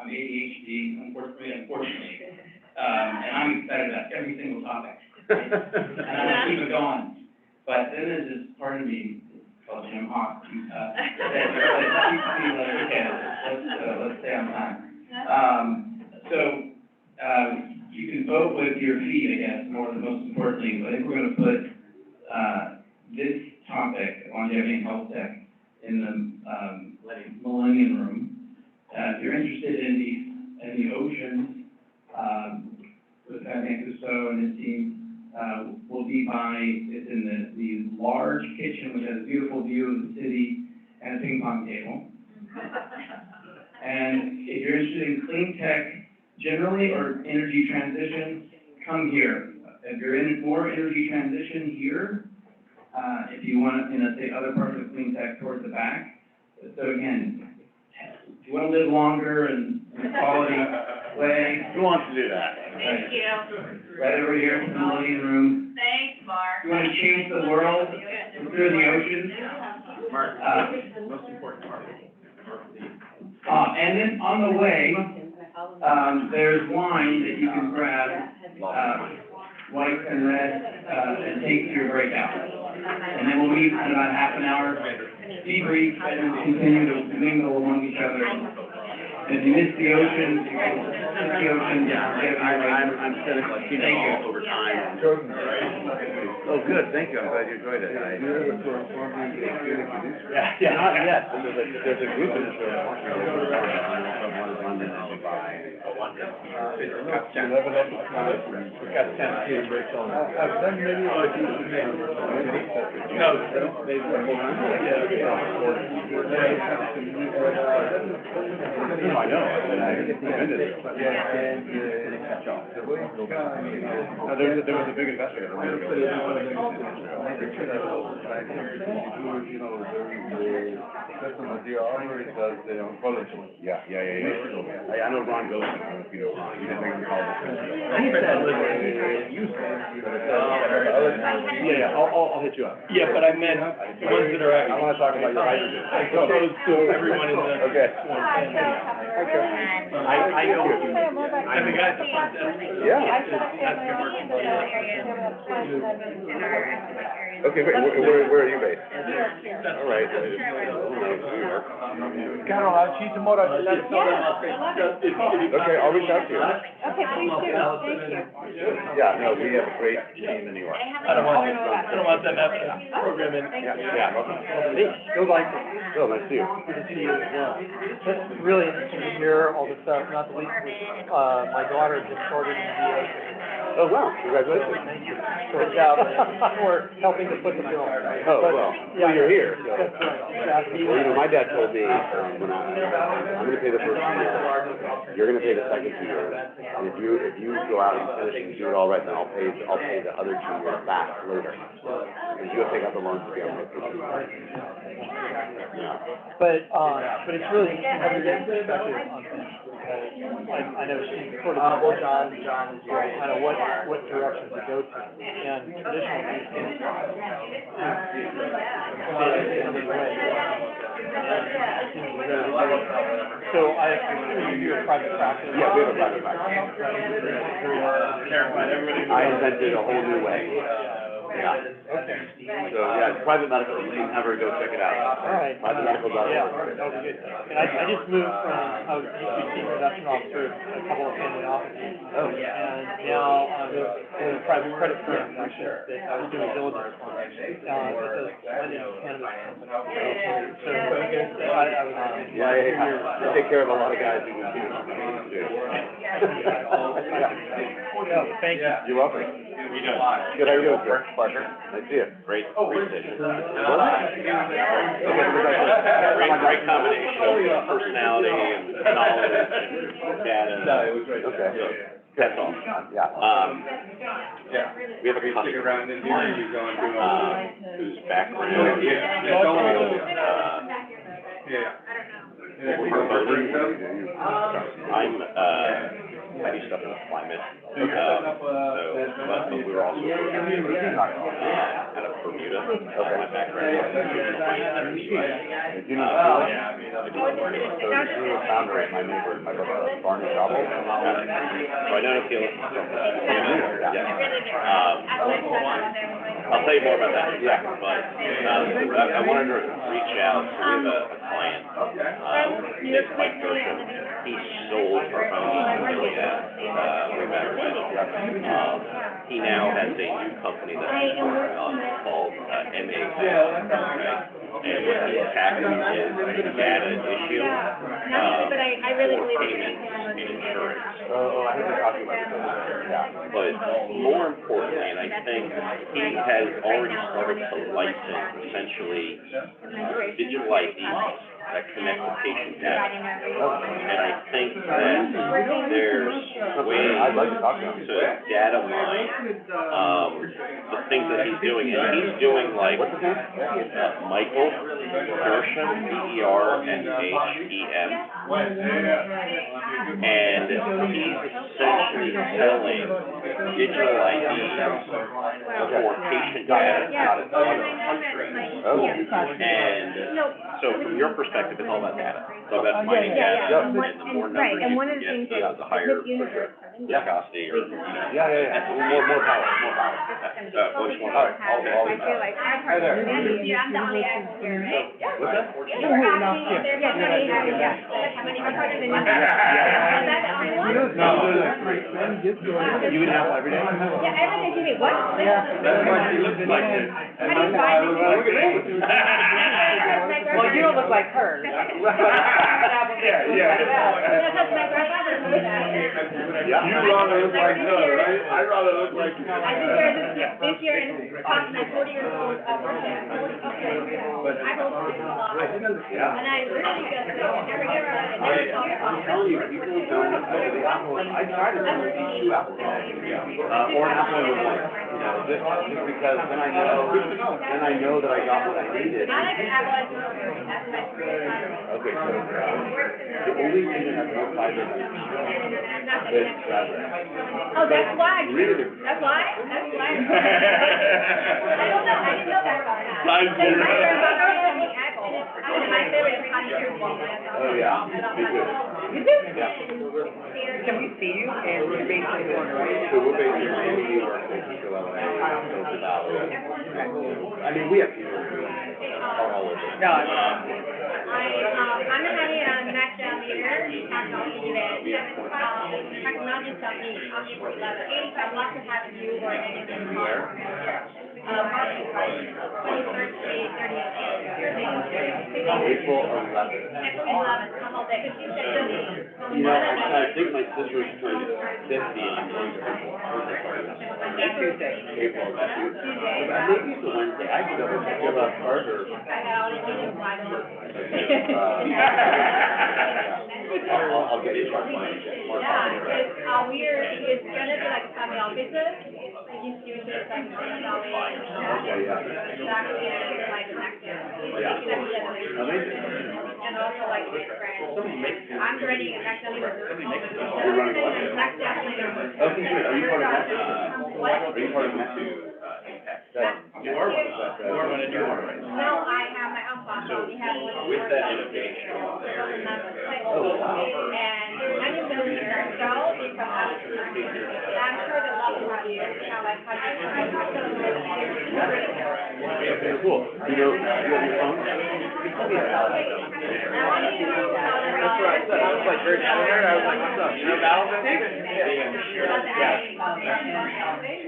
ADHD, unfortunately, and I'm excited about every single topic. And I'm gonna keep it going. But then there's this part of me called Jim Hawk, that keeps me like, okay, let's stay on time. You can vote with your feet, I guess, most importantly. I think we're gonna put, this topic, longevity and health tech, in the Millennium Room. If you're interested in the oceans, with Fabien Cousteau and his team, will be by, it's in the large kitchen, which has a beautiful view of the city and a ping pong table. And if you're interested in clean tech generally or energy transition, come here. If you're in more energy transition here, if you want to, say other parts of clean tech towards the back. So again, if you want to live longer and in a quality way. Who wants to do that? Thank you. Right over here in the Millennium Room. Thanks, Mark. If you want to change the world through the oceans. Mark, most important part. And then on the way, there's wine that you can grab, white and red, and take to your breakout. And then we'll meet in about half an hour, debrief, and continue to mingle among each other. And if you miss the ocean, I'm cynical, I've seen it all over time. Oh, good, thank you, I'm glad you enjoyed it. Yeah, not yet, there's a group in this room. One is London, followed by London. Got 10. We've got 10. Then maybe I know, I've been to this. Catch up. No, there was a big investor. Yeah. I know Ron goes, I don't know if you know Ron, you didn't make him call this. Yeah, I'll hit you up. yeah, but I meant the ones that are I wanna talk about your hydrogen. as opposed to everyone in the. Okay. I know what you mean. And the guy at the front desk. Yeah. Okay, great, where are you based? All right. Carol, I'll see you tomorrow. Okay, I'll reach out to you. Okay, please do, thank you. Yeah, no, we have a great team in New York. I don't want them having a program in. Yeah. Go like it. Bill, nice to see you. Good to see you as well. It's really interesting to hear all this stuff, not the least of which, my daughter just started in the Oh, wow, congratulations. Thank you. Good job. For helping to put the bill. Oh, well, you're here, so. That's right. Well, my dad told me, when I'm gonna pay the first 2 years, you're gonna pay the second 2 years, and if you go out and finish and do it all right, then I'll pay the other 2 years back later. Because you'll take out the loans to be able to pay for 2 years. Yeah. But it's really interesting to have your perspective on things, because I know she sort of told John is kind of what direction to go to, and traditionally, so I assume you do a private practice. Yeah, we have a private practice. I invented a whole new way. Yeah. Okay. So, yeah, it's private medical, you can have her go check it out. All right. Privatemedical.org. Yeah, that would be good. And I just moved from, I was senior investment officer at a couple of family offices. Oh. And now I'm in a private credit firm, actually, that I was doing diligence on. It's a blended cannabis company. So, I was. Yeah, I take care of a lot of guys who would do it. Thank you. You're welcome. Good, how you doing, sir? Pleasure. Nice to see you. Great presentation. Great combination of personality and knowledge and data. No, it was great. Okay. That's all. Yeah. We have a customer whose background. I do stuff in the climate, so, but we were also working out of Bermuda, my background is digital finance in the US. You know, I do learning. So you were a founder of my neighbor, my brother, Barney Trouble. So I know if you look, I'll tell you more about that in a second, but, I wanted to reach out to a client, it's Mike Gershon. He sold for Gilead, way back when. He now has a new company that's called MA. And what he's tackling is a data issue, for payments and insurance. Oh, I think we're talking about this. Yeah. But more importantly, and I think he has already started to license essentially digital IDs that connect to patient data. And I think that there's ways I'd like to talk to him. to data mine, the things that he's doing. And he's doing like, Michael Gershon, Gershom. And he's essentially selling digital IDs for patient data out of other countries. And so from your perspective, it's all about data. It's all about finding data, and the more numbers you can get, the higher viscosity or, More power. which one? All the power. Hi there. I'm the only actor here, right? What's that? You would have every day? Yeah, everything to me, what? That's why she looks like it. How do you find it? Look at me. Well, you don't look like her. Yeah. That's my grandfather moved that. Yeah. You rather look like her, right? I'd rather look like you. I just wear this year and on my 40-year-old birthday. I hope it's a lot. And I really just never get around it. I'm telling you, people don't know the apple. I tried to do 2 apples. Or an apple with like, just because then I know that I got what I needed. I like an apple as well. That's my favorite. Okay, so, the only thing that has more fiber than is raspberry. Oh, that's why. Really? That's why? That's why. I don't know, I didn't know that about that. Size Like, my grandmother told me apple, and my favorite is honeydew. Oh, yeah, me too. You do? Yeah. Can we see you? And we're based in Florida, right? So we're based in Miami, New York, San Francisco, LA, Silicon Valley. I mean, we have people who are all over. No, I'm a NextGen leader, technology company, October 11th. I'd love to have you or anyone. Where? April 11th. April 11th, the whole day. You know, I think my sister's turning 50 and I'm going to Tuesday. April. Maybe it's a Wednesday. I can double check about Carter. I'll get you. Yeah, it's gonna be like family offices. It's usually like $1 Okay, yeah. exactly, like NextGen. Yeah. Amazing. And also like my friends. I'm joining a NextGen. You're running what? Okay, good. Are you part of NextGen? What? Are you part of NextGen? You are one of that. You are one of your own, right? No, I have my own platform. We have one. With that innovation, Oh, wow. And I'm just gonna be there, so because I'm sure they love to have you. How like how Okay, cool. You know, you have your phone? That's what I said. I was like very down there. I was like, what's up? You know Valve?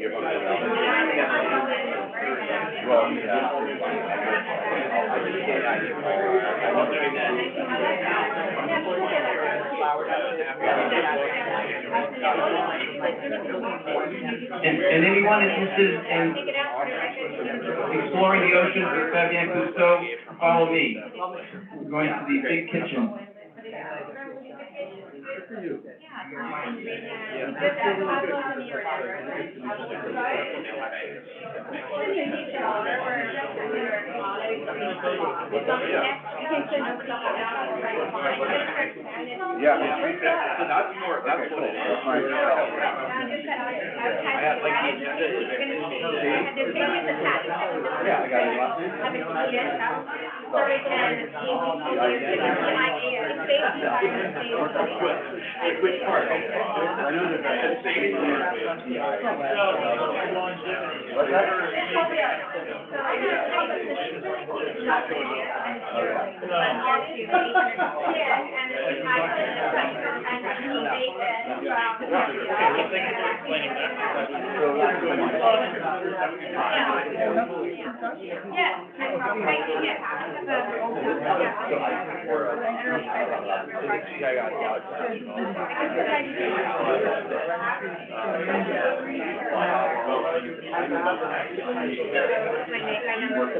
Your phone has Valve. Well, And anyone interested in exploring the oceans with Fabian Cousteau, follow me. We're going to the big kitchen. Yeah. Yeah. So that's more, that's what it is. I have like the agenda is yeah, I got it last Which part? I know that that's safety. What's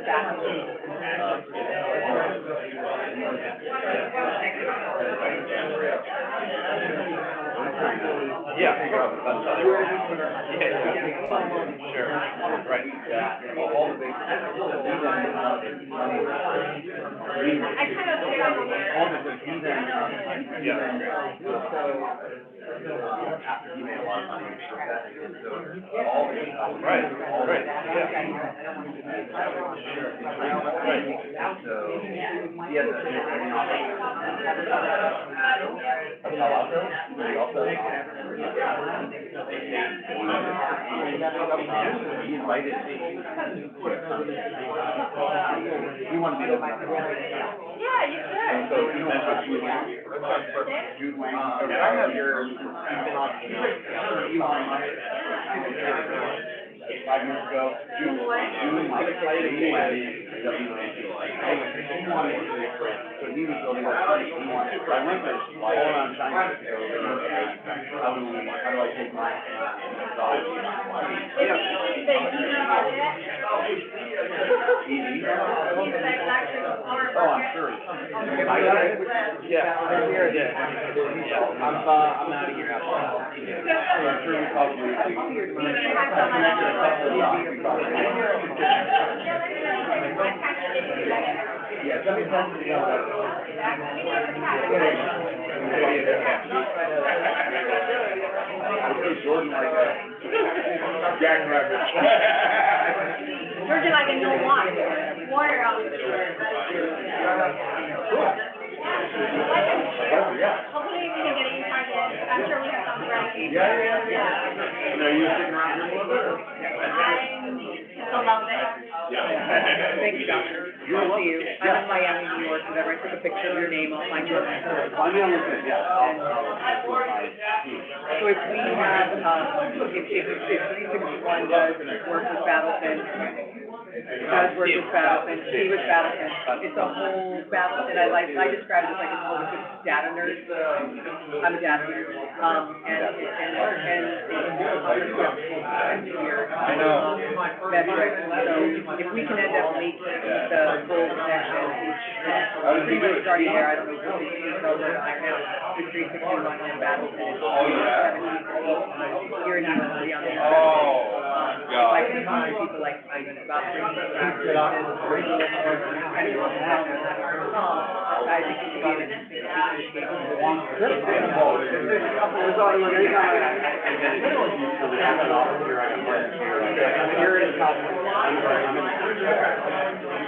that? Yeah, sure. Right. All the big. He invited me. He wanted me to open up. Yeah, you should. So you met with Jude Wang. Jude Wang. I have your, you've been on, Elon Musk. 5 years ago, Jude Wang, he wanted to, so he was building a company, he wanted, so I went to all around China to go, how do I take my methodology? Oh, I'm sure. I got it? Yeah. I'm out of here after that. So I'm sure we probably. Yeah, let me talk to you about Jordan like a jackrabbit. Georgia like a no water out. Hopefully we can get you started. I'm sure we have some ready. Yeah. And are you sitting around here a little bit? I'm a little bit. Yeah. Thank you, doctor. Good to see you. I'm in Miami, New York, whatever. I took a picture of your name. I'll find you on my phone. Find me on LinkedIn, yeah. So if we have, if 361 does work with Battlefin, see with Battlefin, it's a whole Battlefin. I describe it as like a whole data nerd. I'm a data nerd. I know. Metrics. So if we can end up making the full connection, pretty much starting there, I don't know what the details are right now, the 361 and Battlefin. Oh, yeah. You're an university on the internet. Oh, I can talk to people like Simon about bringing it back to I think it could be an interesting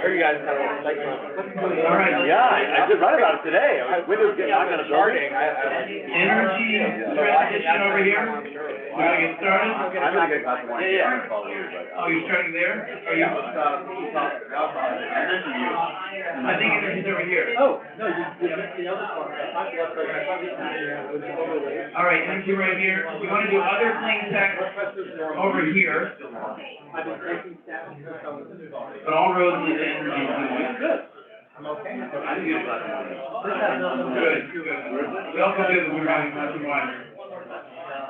Heard you guys have a cyclone. all right. Yeah, I did write about it today. Windows getting knocked on a building. Energy transition over here. We're gonna get started. I'm gonna get back to one. Yeah. Call you, but. Oh, you're starting there? Are you? I think energy's over here. Oh, no, you missed the other part. All right, energy right here. We wanna do other clean tech over here. But all roads lead to energy. Good. I'm okay. I didn't use it last morning. Good, good. We also did, we were having much wine.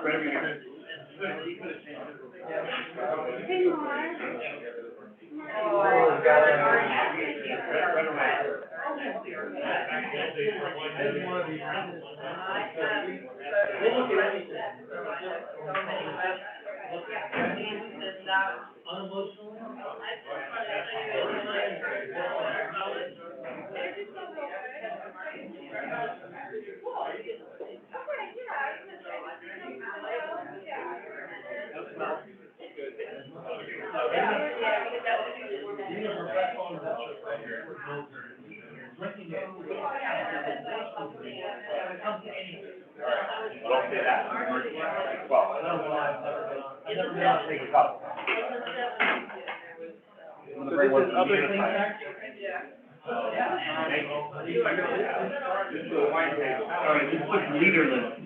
Right over here. Don't say that. Well, take a couple. So this is other clean tech? All right, just put leader list.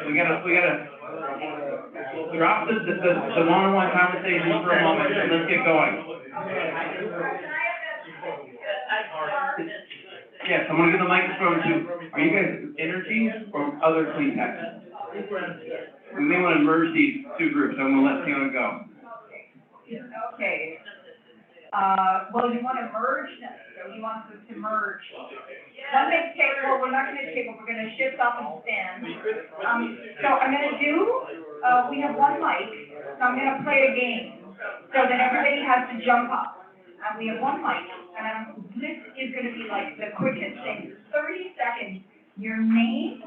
We gotta drop the one-on-one conversation for a moment, and let's get going. Yes, I'm gonna give the microphone to, are you guys energy or other clean tech? We may wanna merge these two groups, I'm gonna let Fiona go. Okay. Well, you wanna merge, so he wants us to merge. One big table, well, we're not gonna table, we're gonna shift off and stand. So I'm gonna do, we have one mic, so I'm gonna play a game, so that everybody has to jump up. And we have one mic, and this is gonna be like the quickest thing, 30 seconds, your name,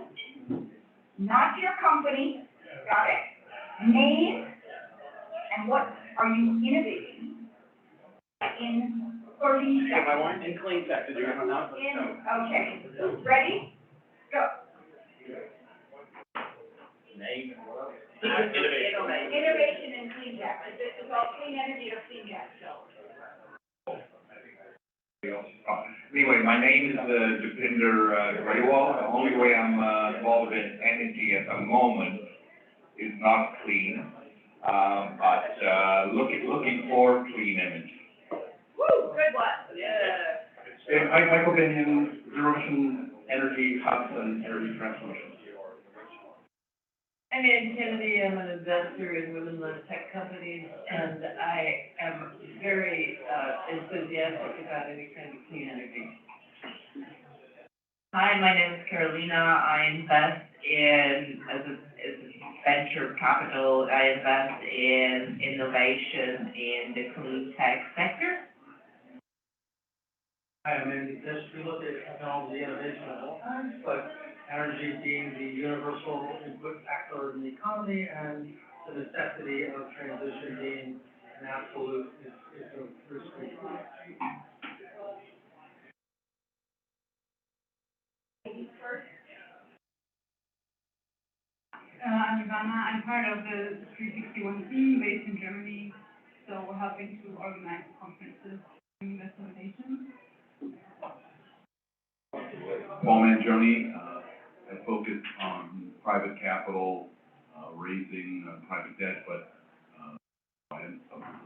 not your company, got it? Name, and what are you innovating in 30 seconds? In clean tech, did you have enough? Okay, ready? Go. Name. Innovation in clean tech, it's all clean energy or clean gas, so. Anyway, my name is Deepinder Grewal. The only way I'm involved in energy at the moment is not clean, but looking for clean energy. Woo, good one. Yeah. Michael Binion, Zero Emission Energy Hubs and Energy Transmission. I'm Ann Kennedy, I'm an investor in women-led tech companies, and I am very enthusiastic about any kind of clean energy. Hi, my name is Carolina. I invest in, as a venture capital, I invest in innovation in the clean tech sector. Hi, I'm Andy Fish. We look at technology innovation at all times, but energy being the universal input factor in the economy and the necessity of transition being an absolute is a risky. I'm Ivana. I'm part of the 361 team based in Germany, so we're helping to organize conferences and investment. Bowman Journey, I focus on private capital, raising private debt, but I'm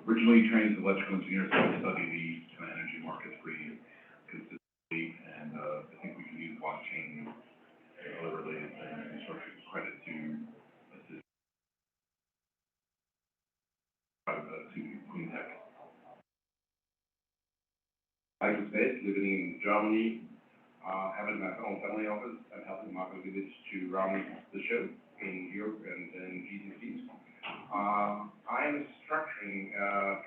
originally trained as an electrical engineer, so I study the energy markets pretty consistently, and I think we can use blockchain and other related infrastructure credit to assist to clean tech. Michael Smith, living in Germany, having my own family office and helping Market Village to run the show in Europe and in GCCs. I'm structuring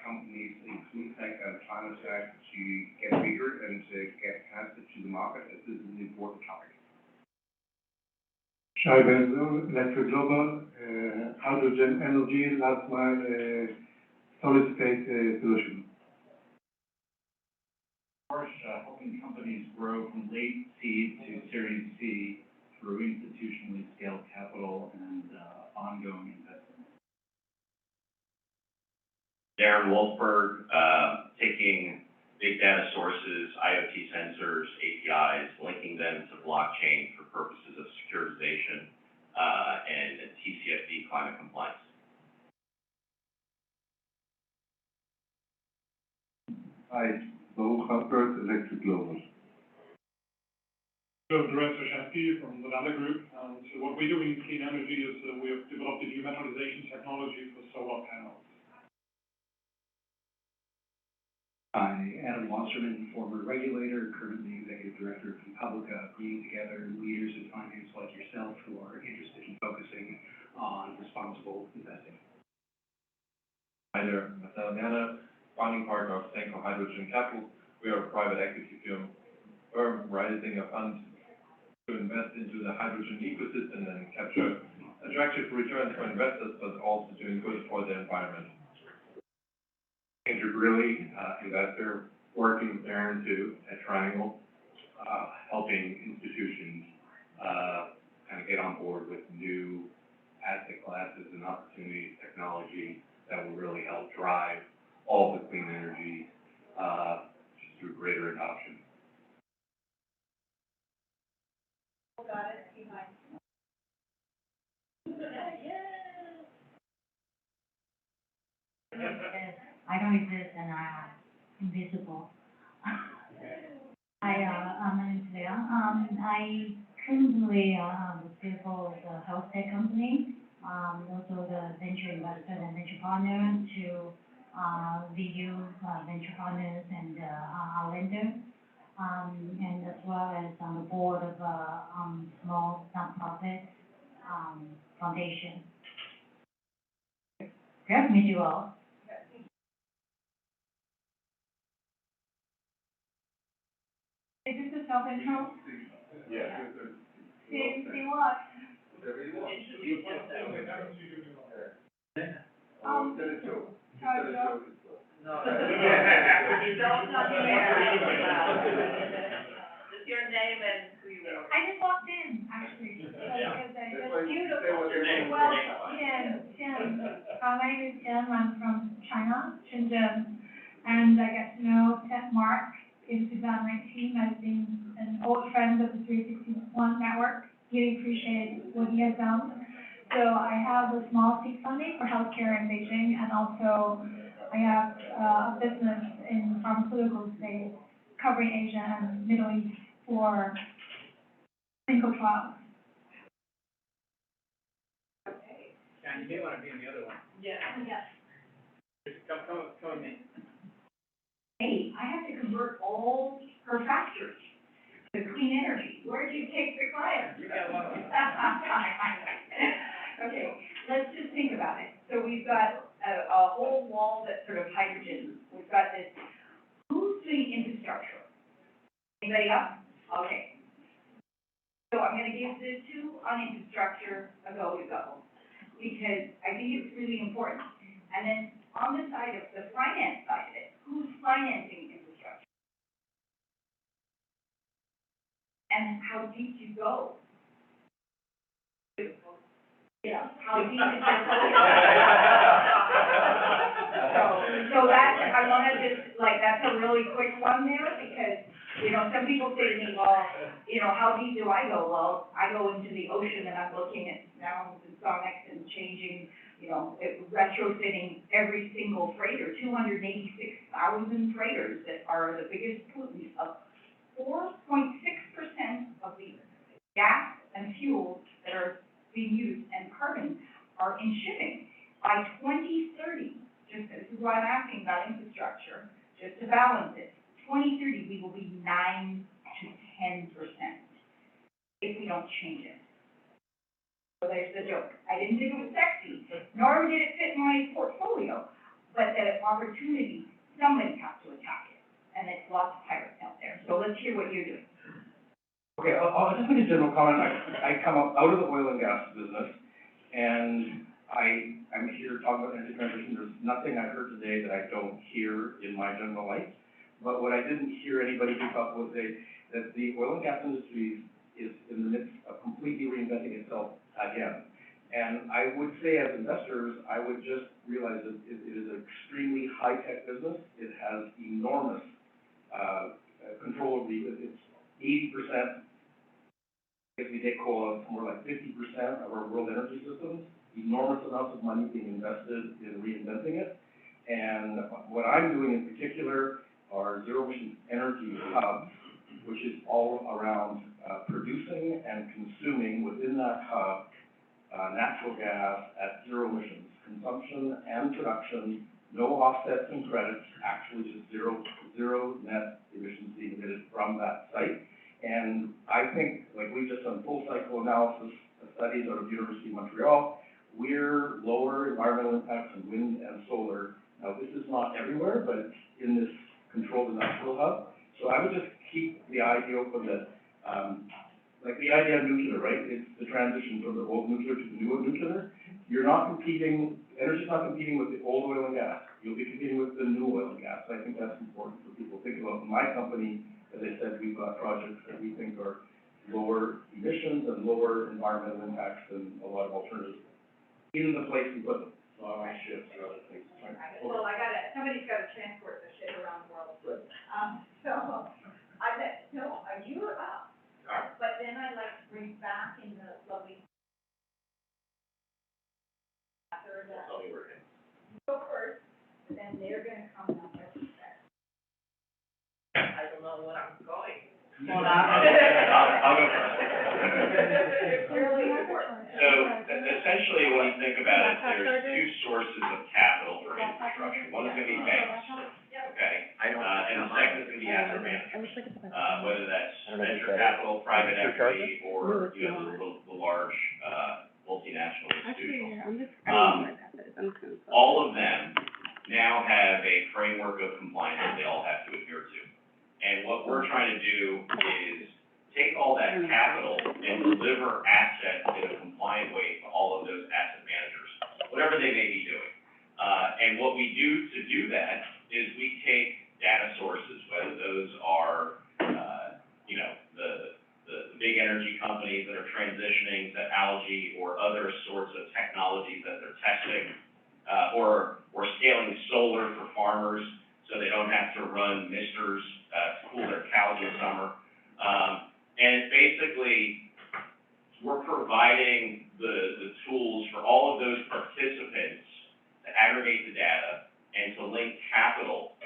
companies in clean tech and climate tech to get bigger and to get faster to the market, as this is an important topic. Shai Ben-Zul, Electric Global, hydrogen energy, last mile, solid state solution. Helping companies grow from late seed to Series C through institutionally scaled capital and ongoing investment. Darren Wolfberg, taking big data sources, IoT sensors, APIs, linking them to blockchain for purposes of securitization, and TCFD climate compliance. Hi, Bo Humpert, Electric Global. So, Duran Soshansky from the Landa Group. So what we do in clean energy is we have developed a demetallization technology for solar panels. Hi, Adam Wasserman, former regulator, currently executive director of Republica, bringing together leaders in finance like yourself who are interested in focusing on responsible investing. Hi there, Marcel Miana, founding partner of Senko Hydrogen Capital. We are a private equity firm raising a fund to invest into the hydrogen ecosystem and capture attractive returns for investors, but also doing good for the environment. Andrew Greeley, investor, working with Aaron too at Triangle, helping institutions, kind of get on board with new asset classes and opportunities, technology that will really help drive all the clean energy, just through greater adoption. I don't exist and I'm invisible. I'm Andrea. I currently, the CFO of the HealthTech company, also the venture investor and venture partner to, VU, venture partners and, our lender. And as well as on the board of a, small nonprofit, foundation. Great to meet you all. Is this a self-intro? Yeah. See what? Just your name and who you are. I just walked in, actually, because it's beautiful. Name. Well, Tim, my name is Tim, I'm from China, Shenzhen, and I got to know Mark in 2019. I've been an old friend of the 361 network, really appreciate what he has done. So I have a small seed funding for healthcare in Beijing, and also I have a business in pharmaceutical space covering Asia and Middle East for clinical trials. John, you may want to be on the other one. Yeah. Come with me. Hey, I have to convert all her factories to clean energy. Where'd you take the clients? You got one. Okay, let's just think about it. So we've got a whole wall that's sort of hydrogen. We've got this, who's doing infrastructure? Anybody else? Okay. So I'm gonna give the two on infrastructure a go, because I think it's really important. And then on the side of the finance side of it, who's financing infrastructure? And how deep you go? Yeah, how deep is your So that, I wanna just, like, that's a really quick one there, because, you know, some people say to me, well, you know, how deep do I go? Well, I go into the ocean and I'm looking at sounds and sonics and changing, you know, retrofitting every single freighter, 286,000 freighters that are the biggest pollutants of 4.6% of the gas and fuels that are being used and carbon are in shipping. By 2030, just this is why I'm asking about infrastructure, just to balance it, 2030 we will be 9 to 10% if we don't change it. So there's the joke. I didn't think it was sexy, nor did it fit my portfolio, but the opportunity, somebody has to attack it, and it's lots of pirates out there. So let's hear what you're doing. Okay, I'll just make a general comment. I come out of the oil and gas business, and I'm here talking about energy transition. There's nothing I heard today that I don't hear in my general life. But what I didn't hear anybody talk about today, that the oil and gas industry is in the midst of completely reinventing itself again. And I would say as investors, I would just realize that it is an extremely high-tech business. It has enormous control over it's 80%. If we take coal, it's more like 50% of our world energy systems. Enormous amounts of money being invested in reinventing it. And what I'm doing in particular are zero-emission energy hubs, which is all around producing and consuming within that hub natural gas at zero emissions, consumption and production, no offsets and credits, actually just zero net emissions being emitted from that site. And I think, like we've just done full cycle analysis studies out of University of Montreal, we're lower environmental impacts in wind and solar. Now, this is not everywhere, but it's in this controlled industrial hub. So I would just keep the idea open that, like the idea of nuclear, right? It's the transition from the old nuclear to the new nuclear. You're not competing, energy's not competing with the old oil and gas. you'll be competing with the new oil and gas. I think that's important for people to think about. My company, as I said, we've got projects that we think are lower emissions and lower environmental impacts than a lot of alternatives. In the place we put them, not on ships or other things. Well, somebody's gotta transport the shit around the world. Right. So, are you up? But then I'd like to bring back in the lovely. Tell me where it is. Go first, then they're gonna come up with that. I don't know what I'm going. I'll go first. Really important. So essentially, when you think about it, there's two sources of capital for infrastructure. One is gonna be banks, okay? And the second is gonna be asset managers. Whether that's venture capital, private equity, or, the large, multinational institutions. All of them now have a framework of compliance that they all have to adhere to. And what we're trying to do is take all that capital and deliver assets in a compliant way to all of those asset managers, whatever they may be doing. And what we do to do that is we take data sources, whether those are, the big energy companies that are transitioning to algae or other sorts of technologies that they're testing, or scaling solar for farmers so they don't have to run misters to cool their cows in the summer. And basically, we're providing the tools for all of those participants to aggregate the data and to link capital,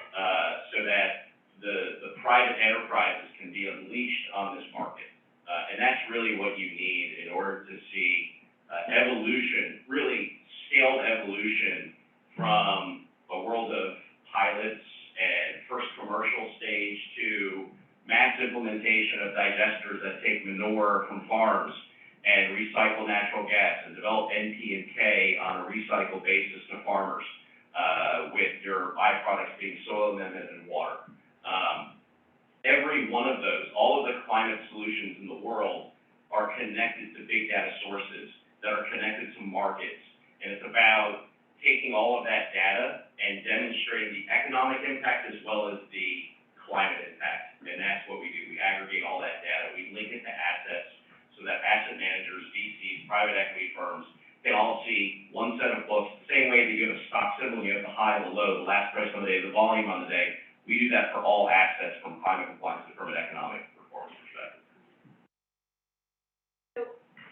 so that the private enterprises can be unleashed on this market. And that's really what you need in order to see evolution, really scaled evolution from a world of pilots and first commercial stage to mass implementation of digesters that take manure from farms and recycle natural gas and develop NP and K on a recycle basis to farmers, with your byproducts being soil amendment and water. Every one of those, all of the climate solutions in the world are connected to big data sources that are connected to markets. And it's about taking all of that data and demonstrating the economic impact as well as the climate impact. And that's what we do. We aggregate all that data. We link it to assets so that asset managers, VCs, private equity firms can all see one set of books, the same way that you have a stock symbol, you have the high, the low, the last price on the day, the volume on the day. We do that for all assets from climate compliance to from an economic performance perspective. So,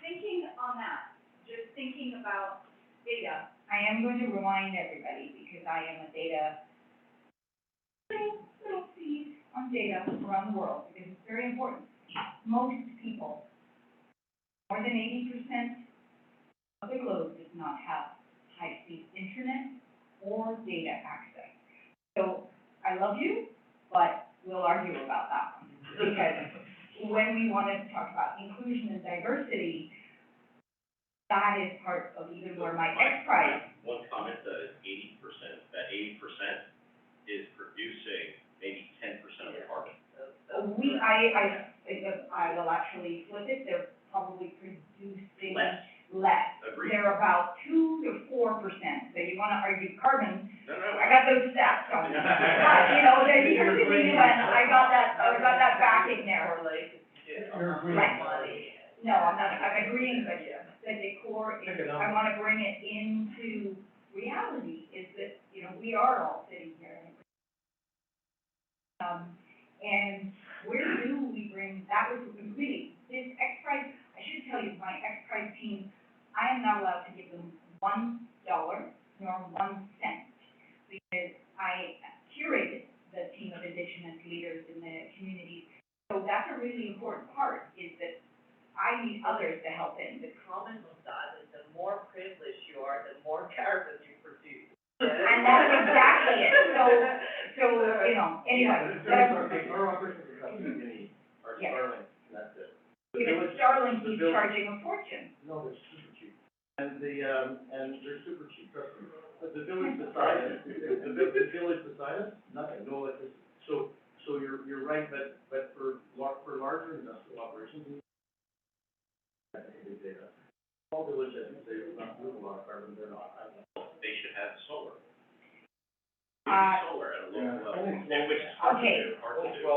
thinking on that, just thinking about data, I am going to remind everybody, because I am a data, little piece on data around the world, because it's very important. Most people, more than 80% of the globe does not have high-speed internet or data access. So, I love you, but we'll argue about that one. Because when we want to talk about inclusion and diversity, that is part of even where my enterprise. One comment that is 80%, that 80% is producing maybe 10% of the carbon. I will actually flip it, they're probably producing less. Agreed. They're about 2 to 4%. So you want to argue carbon? No. I got those stats on. They're here to me, and I got that backing there. You're agreeing. Right. No, I'm not, I'm agreeing, but the core is, I want to bring it into reality, is that, we are all sitting here. And where do we bring, that was really, this XPRIZE, I should tell you, my XPRIZE team, I am not allowed to give them $1 nor 1 cent, because I curated the team of Indigenous leaders in the communities. So that's a really important part, is that I need others to help in. The common with that is the more privileged you are, the more carbon you produce. And that's exactly it. So, anyway. Our operations are Starlink, and that's it. Even Starlink is charging a fortune. No, they're super cheap. And they're super cheap, trust me. But the village beside us, nothing, no electricity. So you're right, but for larger industrial operations, data, all villages, they do not move a lot of carbon, they're not. They should have solar. solar at a local level, I think and which is hard to Okay. do, hard to do.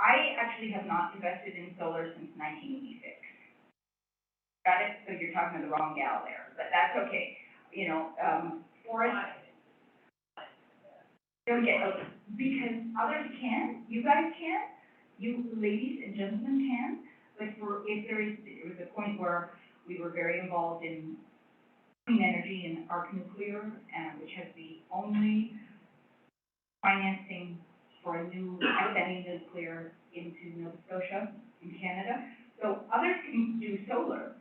I actually have not invested in solar since 1986. Got it? So you're talking to the wrong gal there, but that's okay. You know, Forrest. Don't get, because others can, you guys can, you ladies and gentlemen can, but there was a point where we were very involved in clean energy and arc nuclear, which has the only financing for a new semi-nuclear into Nova Scotia in Canada. So others can do solar.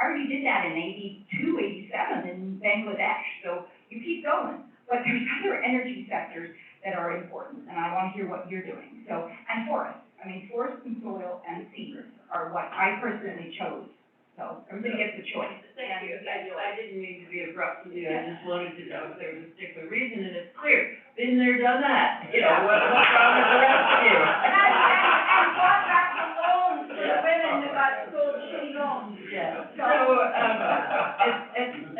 I already did that in 82, 87 in Bangladesh, so you keep going. But there's other energy sectors that are important, and I want to hear what you're doing. So, and forest. I mean, forest and soil and seeds are what I personally chose. So everybody gets a choice. Thank you. I didn't mean to be abrupt with you. I just wanted to know if there was a particular reason, and it's clear. Been there, done that. You know, what's wrong with the rest of you? And bought back the loans for the women that got sold shitty loans. Yeah. So,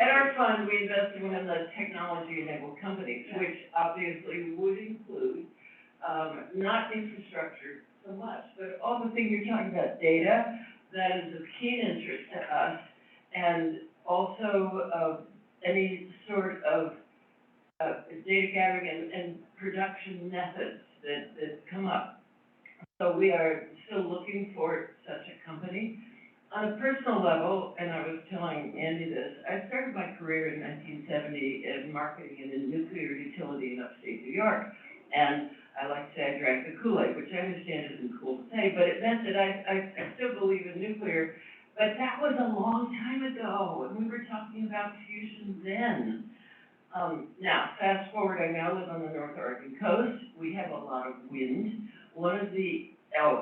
at our fund, we invest in the technology-enabled companies, which obviously would include, not infrastructure so much, but all the things you're talking about, data, that is of keen interest to us, and also, any sort of, data gathering and production methods that come up. So we are still looking for such a company. On a personal level, and I was telling Andy this, I started my career in 1970 in marketing in a nuclear utility in upstate New York. And I like to say I drank the Kool-Aid, which I understand isn't cool to say, but it meant that I still believe in nuclear. But that was a long time ago, and we were talking about fusion then. Now, fast forward, I now live on the North Oregon coast. We have a lot of wind.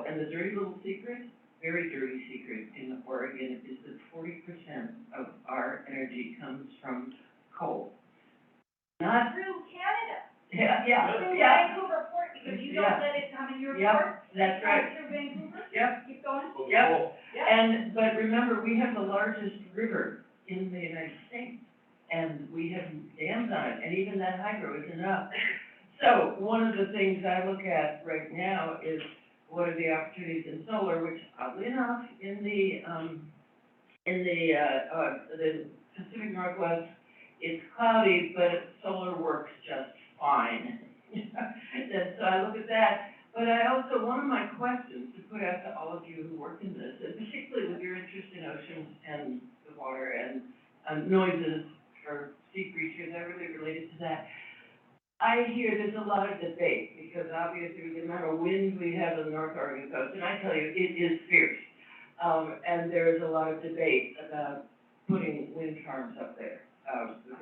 And the dirty little secret, very dirty secret in Oregon is that 40% of our energy comes from coal. Not Through Canada. Yeah. Through Vancouver Port, because you don't Yeah. let it come in your Yep, port. that's right. Through Vancouver. Yep. Keep going. Yep. Yeah. But remember, we have the largest river in the United States, and we have dams on it, and even that hydro isn't enough. So one of the things I look at right now is what are the opportunities in solar, which oddly enough, in the Pacific Northwest, it's cloudy, but solar works just fine. And so I look at that, but I also, one of my questions to put out to all of you who work in this, and particularly with your interest in oceans and the water and noises for sea creatures, I really related to that. I hear there's a lot of debate, because obviously, the amount of wind we have on the North Oregon coast, and I tell you, it is fierce. And there's a lot of debate about putting wind farms up there,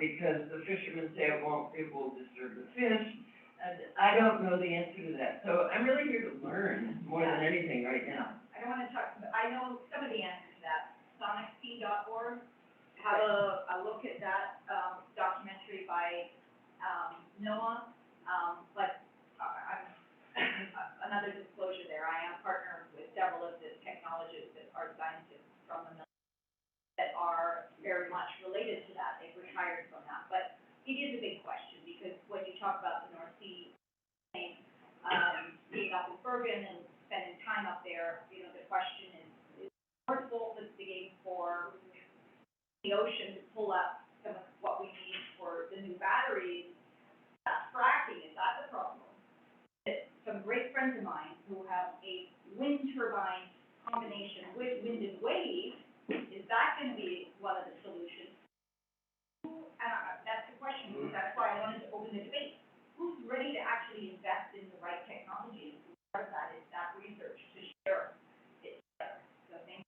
because the fishermen say it will disturb the fish, and I don't know the answer to that. So I'm really here to learn more than anything right now. I don't wanna talk, but I know some of the answers to that. SonicSea.org, have a look at that, documentary by, Noah, but, another disclosure there, I am partnered with several of the technologists that are scientists from the military that are very much related to that, they've retired from that, but it is a big question, because when you talk about the North Sea, being up in Bergen and spending time up there, you know, the question is North Pole instigating for the ocean to pull up some of what we need for the new batteries? Fracking, is that the problem? Some great friends of mine who have a wind turbine combination with wind and wave, is that gonna be one of the solutions? That's the question, because that's why I wanted to open the debate. Who's ready to actually invest in the right technology? And part of that is that research to share it together. So thank you.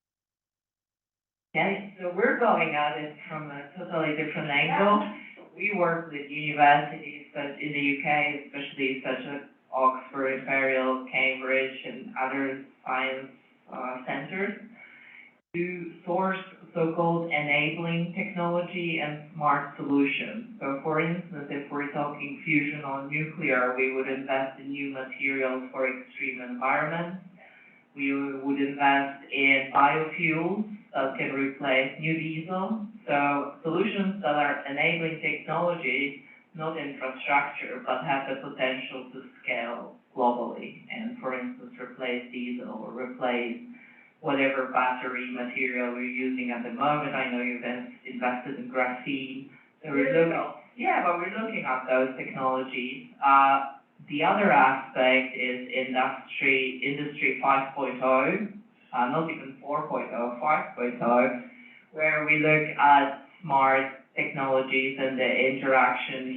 Okay, so we're going at it from a totally different angle. We work with universities, but in the UK, especially such as Oxford, Imperial, Cambridge, and other science centers, to source so-called enabling technology and smart solutions. So for instance, if we're talking fusion or nuclear, we would invest in new materials for extreme environments. We would invest in biofuels that can replace new diesel. So solutions that are enabling technology, not infrastructure, but have the potential to scale globally, and for instance, replace diesel or replace whatever battery material we're using at the moment. I know you've invested in graphene, so we're looking, but we're looking at those technologies. The other aspect is industry 5.0, not even 4.0, 5.0, where we look at smart technologies and the interaction,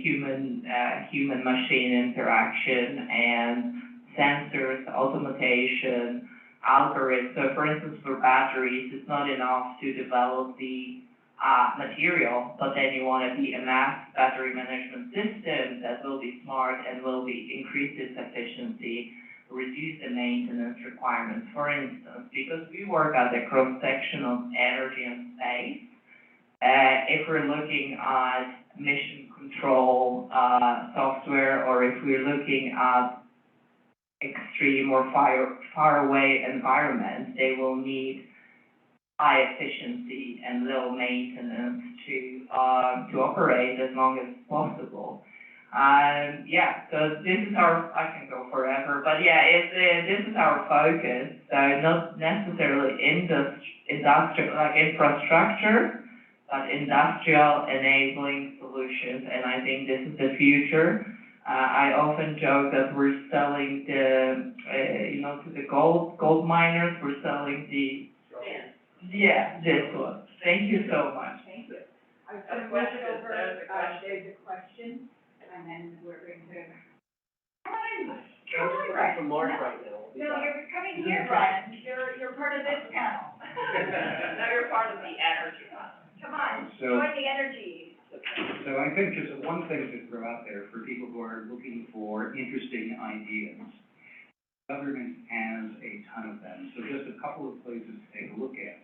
human-machine interaction, and sensors, automation, algorithms. So for instance, for batteries, it's not enough to develop the material, but then you want to be a mass battery management system that will be smart and will increase its efficiency, reduce the maintenance requirements. For instance, because we work at the cross-section of energy and space, if we're looking at mission control software, or if we're looking at extreme or far away environments, they will need high efficiency and low maintenance to operate as long as possible. So this is I can go forever, but this is our focus. So not necessarily industrial, like infrastructure, but industrial enabling solutions, and I think this is the future. I often joke that we're selling to the gold miners, we're selling this one. Thank you so much. Thank you. I was gonna move it over, there's a question, and then we're going to. Come on, Brian. From Mark right now. No, you're coming here, Brian, you're part of this panel. Now you're part of the energy panel. Come on, join the energy. So I think just one thing to throw out there for people who are looking for interesting ideas. Government has a ton of them, so just a couple of places to take a look at.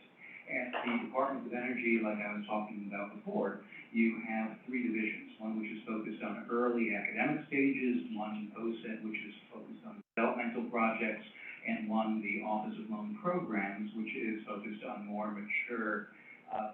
At the Department of Energy, like I was talking about before, you have 3 divisions, one which is focused on early academic stages, one OSET, which is focused on developmental projects, and one, the Office of Loan Programs, which is focused on more mature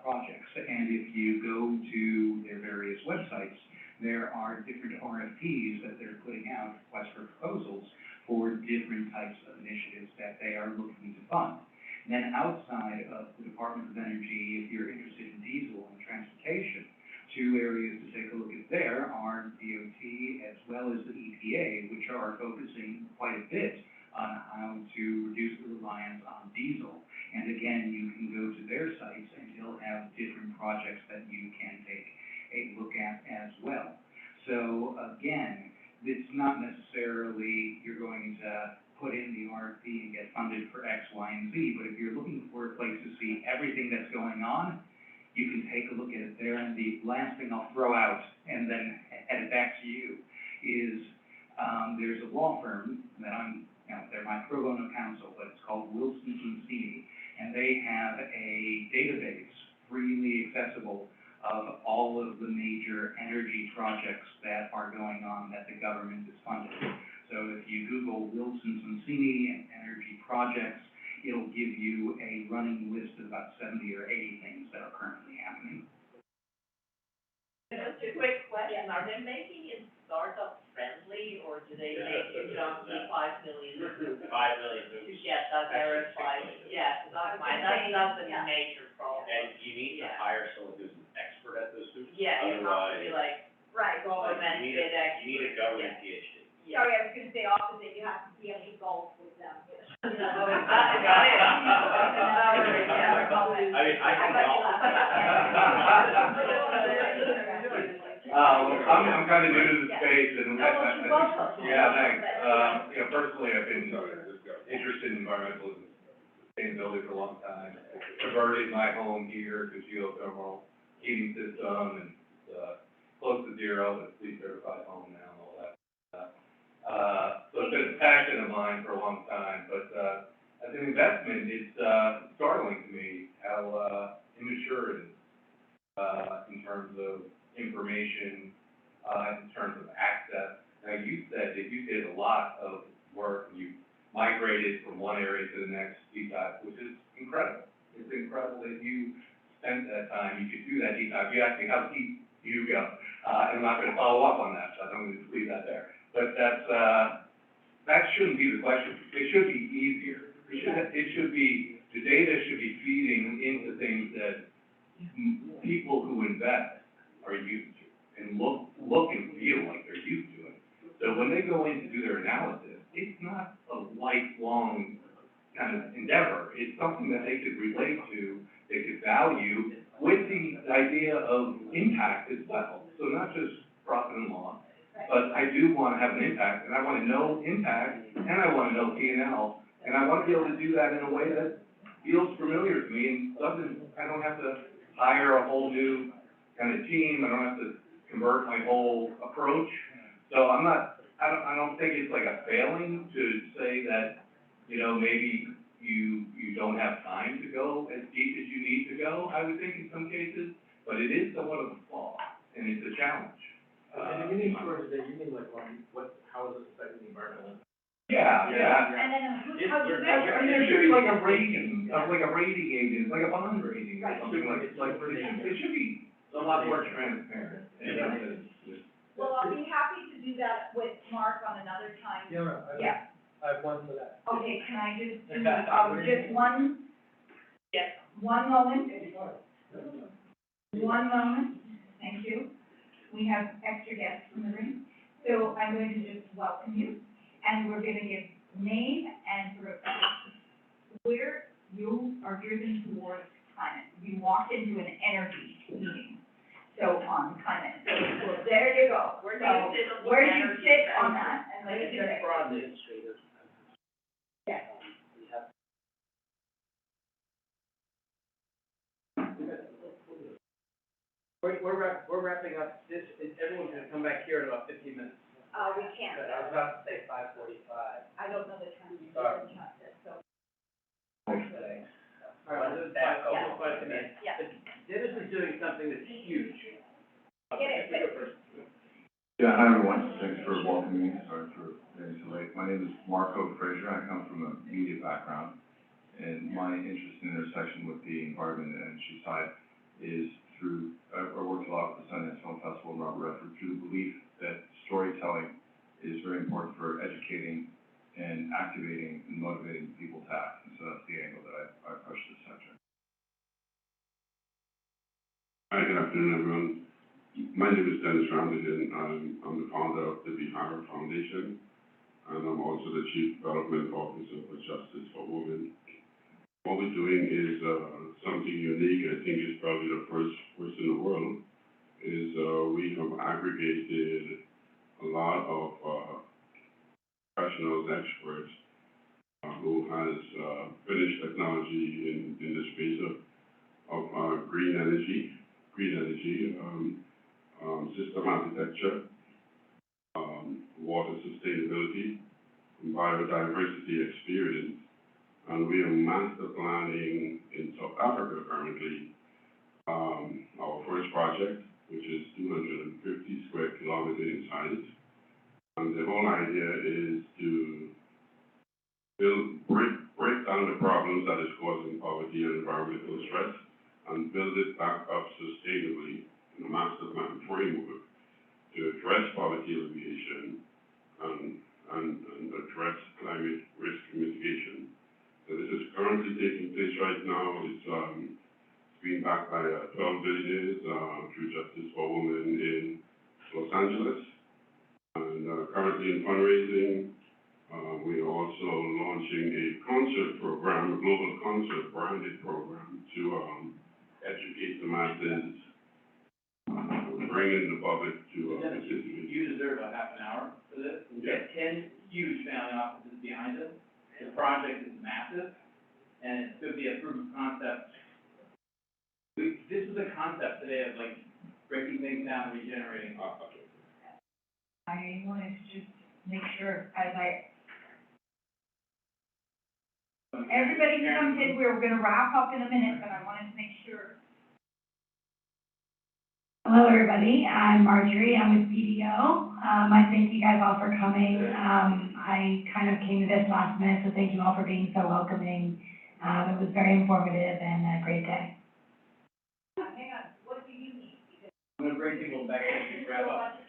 projects. And if you go to their various websites, there are different RFPs that they're putting out, requests for proposals, for different types of initiatives that they are looking to fund. And then outside of the Department of Energy, if you're interested in diesel and transportation, 2 areas to take a look at there are DOT as well as the EPA, which are focusing quite a bit on how to reduce the reliance on diesel. And again, you can go to their sites and they'll have different projects that you can take a look at as well. So again, it's not necessarily you're going to put in the RFP and get funded for X, Y, and Z, but if you're looking for a place to see everything that's going on, you can take a look at it there. And the last thing I'll throw out, and then head it back to you, is there's a law firm that they're my pro bono counsel, but it's called Wilson Sonsini, and they have a database freely accessible of all of the major energy projects that are going on that the government is funding. So if you Google Wilson Sonsini and energy projects, it'll give you a running list of about 70 or 80 things that are currently happening. Just a quick question, are they making it startup friendly, or do they make you jump to 5 million? 5 million. To get that verified? Yes, that's a major problem. And you need to hire someone who's an expert at those things. Yeah, you have to be like, government, you need a government PhD. Sorry, I was gonna say opposite, you have to be able to golf with them. I mean, I can golf. I'm kind of new to the space, and thanks. Personally, I've been interested in environmental sustainability for a long time. Converted my home here to geothermal heating system, and close to zero, but LEED certified home now and all that stuff. So it's been a passion of mine for a long time, but as an investment, it's startling to me how immature it is in terms of information, in terms of access. Now, you said that you did a lot of work, and you migrated from one area to the next deep dive, which is incredible. It's incredible that you spent that time, you could do that deep dive. You asked me, how deep do you go? and I'm not gonna follow up on that, so I'm gonna leave that there. But that shouldn't be the question. It should be easier. It should be, the data should be feeding into things that people who invest are used to, and look and feel like they're used to it. So when they go in to do their analysis, it's not a lifelong kind of endeavor. It's something that they could relate to, they could value, with the idea of impact as well. So not just profit and loss, but I do want to have an impact, and I want to know impact, and I want to know P&L, and I want to be able to do that in a way that feels familiar to me and I don't have to hire a whole new kind of team, I don't have to convert my whole approach. So I don't think it's like a failing to say that, you know, maybe you don't have time to go as deep as you need to go, I would think in some cases, but it is somewhat of a flaw, and it's a challenge. And you mean short today, you mean like how is this affecting the environmental? Yeah. And then how do you measure? I mean, there should be like a rating, agent, like a bond rating or something like, it should be a lot more transparent. Well, I'll be happy to do that with Mark on another time. Yeah. I have one for that. Okay, can I just do, just one? Yes. One moment. One moment, thank you. We have extra guests in the room, so I'm going to just welcome you, and we're gonna give name and sort of where you are driven towards climate. You walked into an energy meeting, so on climate, so there you go. Where do you sit on that? And let's do it. Broadly. Yes. We're wrapping up this, everyone's gonna come back here in about 15 minutes. We can't. I was about to say 5:45. I don't know the time. Sorry. So. All right, this is five minutes. Yeah. Dennis is doing something that's huge. Get it. You go first. Yeah, hi everyone, thanks for welcoming me, sorry for being so late. My name is Marco Frazier, I come from a media background, and my interest in intersection with the environment and energy side is through, I worked a lot with the Sundance Film Festival in Robert Redford, through the belief that storytelling is very important for educating and activating and motivating people to act, and so that's the angle that I push this subject. Hi, good afternoon, everyone. My name is Dennis Ramsden. I'm the founder of the Bihar Foundation, and I'm also the Chief Development Officer for Justice for Women. What we're doing is something unique. I think it's probably the first in the world, is we have aggregated a lot of professionals, experts, who has finished technology in the space of green energy, system architecture, water sustainability, biodiversity experience, and we are master planning in South Africa currently, our first project, which is 250 square kilometers in size. And the whole idea is to break down the problems that is causing poverty and environmental stress and build it back up sustainably in a master plan framework to address poverty alleviation and address climate risk mitigation. So this is currently taking place right now. It's being backed by 12 billionaires through Justice for Women in Los Angeles. And currently in fundraising, we are also launching a concert program, a global concert branded program to educate the masses, bring in the public to participate. You deserve a half an hour for this. We've got 10 huge family offices behind us. The project is massive, and it's going to be a proof of concept. This is a concept today of like breaking things down, regenerating. I wanted to just make sure, everybody who comes in, we're gonna wrap up in a minute, but I wanted to make sure. Hello, everybody. I'm Marjorie. I'm with BDO. I thank you guys all for coming. I kind of came to this last minute, so thank you all for being so welcoming. It was very informative and a great day. Hang on, what do you need? I'm gonna bring people back in to wrap up.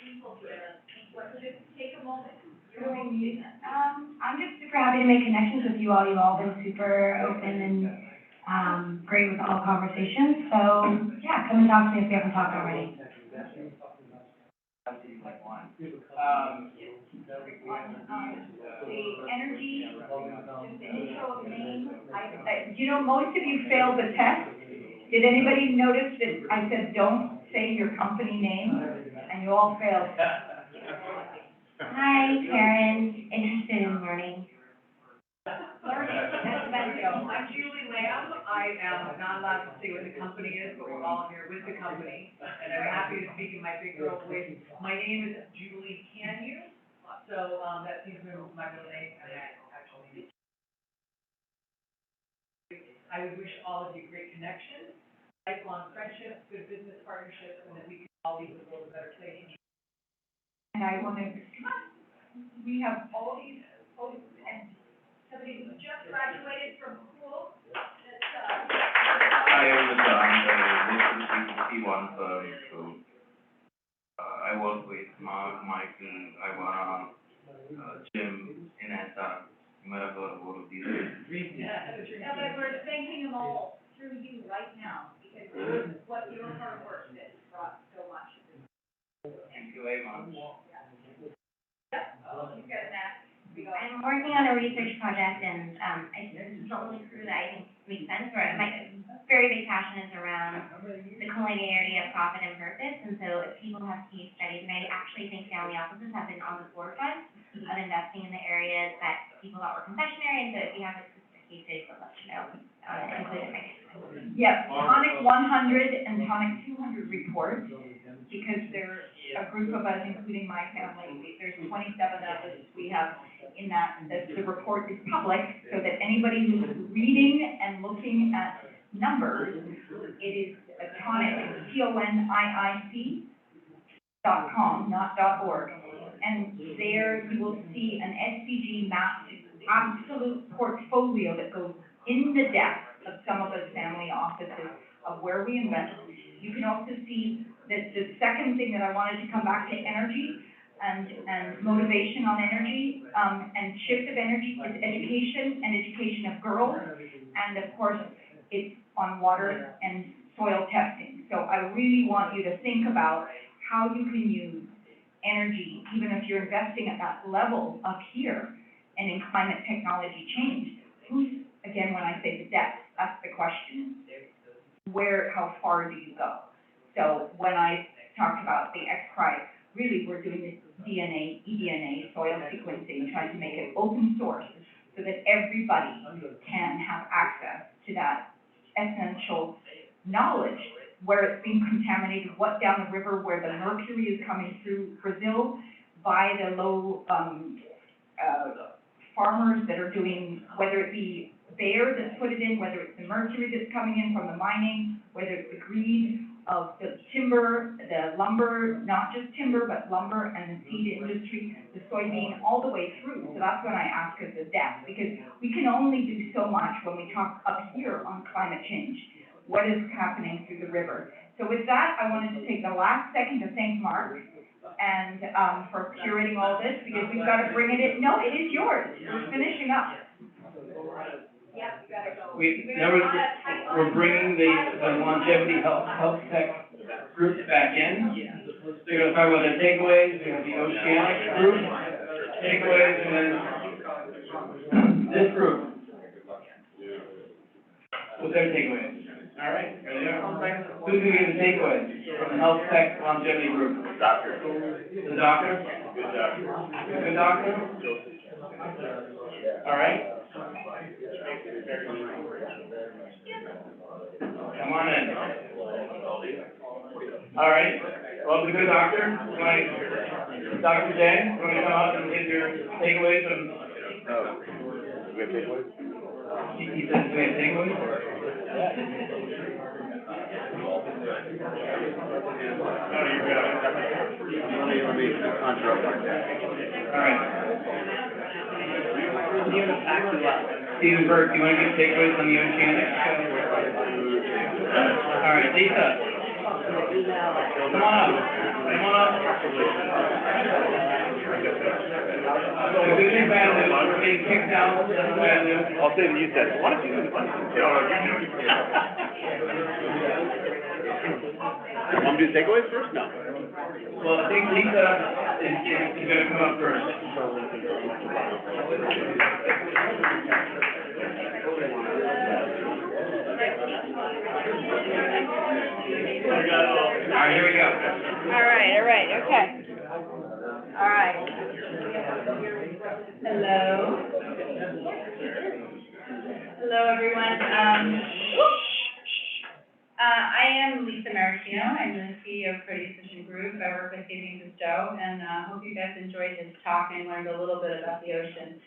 I'm just super happy to make connections with you all. You've all been super open and, great with all conversations. So, yeah, come and talk to me if we haven't talked already. The energy, the intro of name, you know, most of you failed the test. Did anybody notice that I said, don't say your company name, and you all failed? Hi, Karen, interested in learning. Learning, that's the best deal. I'm Julie Lamb. I am not allowed to say what the company is, but we're all here with the company. And I'm happy to speak in my big girl voice. My name is Julie Canyu. So, that seems to be my middle name, and I actually, I would wish all of you great connections, lifelong friendships, good business partnerships, and that we can all leave the world a better place. And I want to, we have all these folks, and somebody who just graduated from school, that's, Hi, I'm the C1 firm, so, I work with Mark, Michael, Ivana, Jim, Inessa. You might have heard of all of these. yeah, but we're thanking them all through you right now, because what your hard work has brought so much. Thank you very much. Yeah, you got that. I'm working on a research project and, it's the only crew that I think makes sense, where my very big passion is around the culinarity of profit and purpose, and so if people have case studies, and I actually think family offices have been on the forefront of investing in the areas that people thought were concessionary, and so if you have a case study, so let you know, include it in my next. Yes, Tonic 100 and Tonic 200 reports, because they're a group of us, including my family, there's 27 of us we have in that, the report is public, so that anybody who's reading and looking at numbers, it is Tonic, TONIIC.com, not .org. And there you will see an SDG mapped absolute portfolio that goes in the depth of some of those family offices of where we invest. You can also see that the second thing that I wanted to come back to energy and motivation on energy, and shift of energy is education and education of girls. And of course, it's on water and soil testing. So I really want you to think about how you can use energy, even if you're investing at that level up here and in climate technology change. Who's, again, when I say the depth, that's the question. Where, how far do you go? So when I talked about the XPRI, really we're doing this DNA, eDNA, soil sequencing, trying to make it open source so that everybody can have access to that essential knowledge, where it's being contaminated, what down the river, where the mercury is coming through Brazil by the low farmers that are doing, whether it be Bayer that's put it in, whether it's the mercury that's coming in from the mining, whether it's the greed of the timber, the lumber, not just timber, but lumber and the seed industry, the soybean, all the way through. So that's when I ask of the depth, because we can only do so much when we talk up here on climate change. What is happening through the river? So with that, I wanted to take the last second to thank Mark and for curating all this, because we've got to bring it in. No, it is yours. We're finishing up. Yeah, you gotta go. We're bringing the longevity HealthTech groups back in. They're gonna talk about the takeaways, they're gonna be oceanic group, takeaways, and then this group. What's their takeaways? All right, there they are. Who's gonna give the takeaways from the HealthTech longevity group? Doctor. The doctor? Good doctor. Good doctor? All right. Come on in. All right. Well, the good doctor, Dr. Jen, we're gonna come up and give your takeaways from. Oh, we have takeaways? He says we have takeaways? Let me conjure up my deck. All right. Stephen Burke, do you want to give takeaways on the oceanic? All right, Lisa. Come on up. So the good thing about it is we're getting kicked out, that's the way I live. I'll say to you, Ted, why don't you do the Want me to do takeaways first? No. Well, I think Lisa is gonna come up first. All right, here we go. All right, okay. All right. Hello. Hello, everyone. I am Lisa Maricino. I'm the CEO of Produce Vision Group. I work with David Gusteau, and hope you guys enjoyed his talk and learned a little bit about the ocean.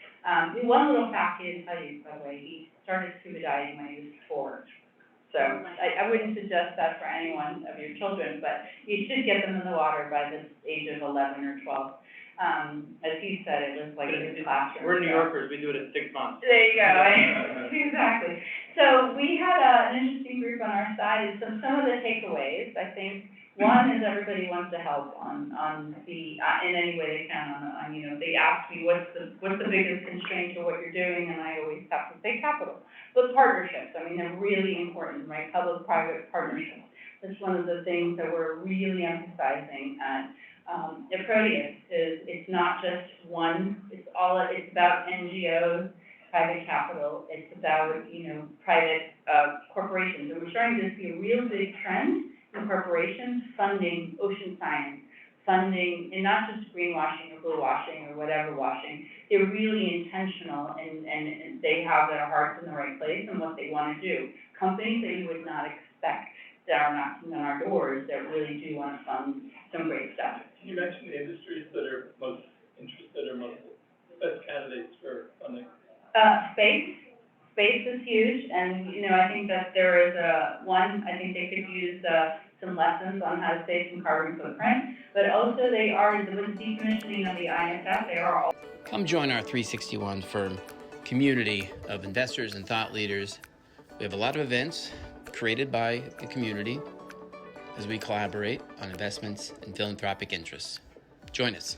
One little fact he didn't tell you, by the way, he started scuba diving when he was 4. So I wouldn't suggest that for any one of your children, but you should get them in the water by the age of 11 or 12. As he said, it was like his classroom. We're New Yorkers, we do it at 6 months. There you go, exactly. So we had an interesting group on our side, and some of the takeaways, I think, one is everybody wants to help on the, in any way they can, they ask me, what's the biggest constraint to what you're doing, and I always have to say capital. But partnerships, they're really important, right? Public-private partnerships. That's one of the things that we're really emphasizing at Proteus, is it's not just one, it's about NGOs, private capital, it's about, private corporations. And we're starting to see a real big trend in corporations funding ocean science, funding, and not just greenwashing or blue washing or whatever washing. They're really intentional, and they have their hearts in the right place and what they want to do. Companies that you would not expect that are knocking on our doors that really do want to fund some great stuff. Can you mention the industries that are most interested or most best candidates for funding? Space is huge, and, I think that there is I think they could use some lessons on how to save some carbon footprint, but also with the decommissioning of the ISF, they are all. Come join our 361 firm community of investors and thought leaders. We have a lot of events created by the community as we collaborate on investments and philanthropic interests. Join us.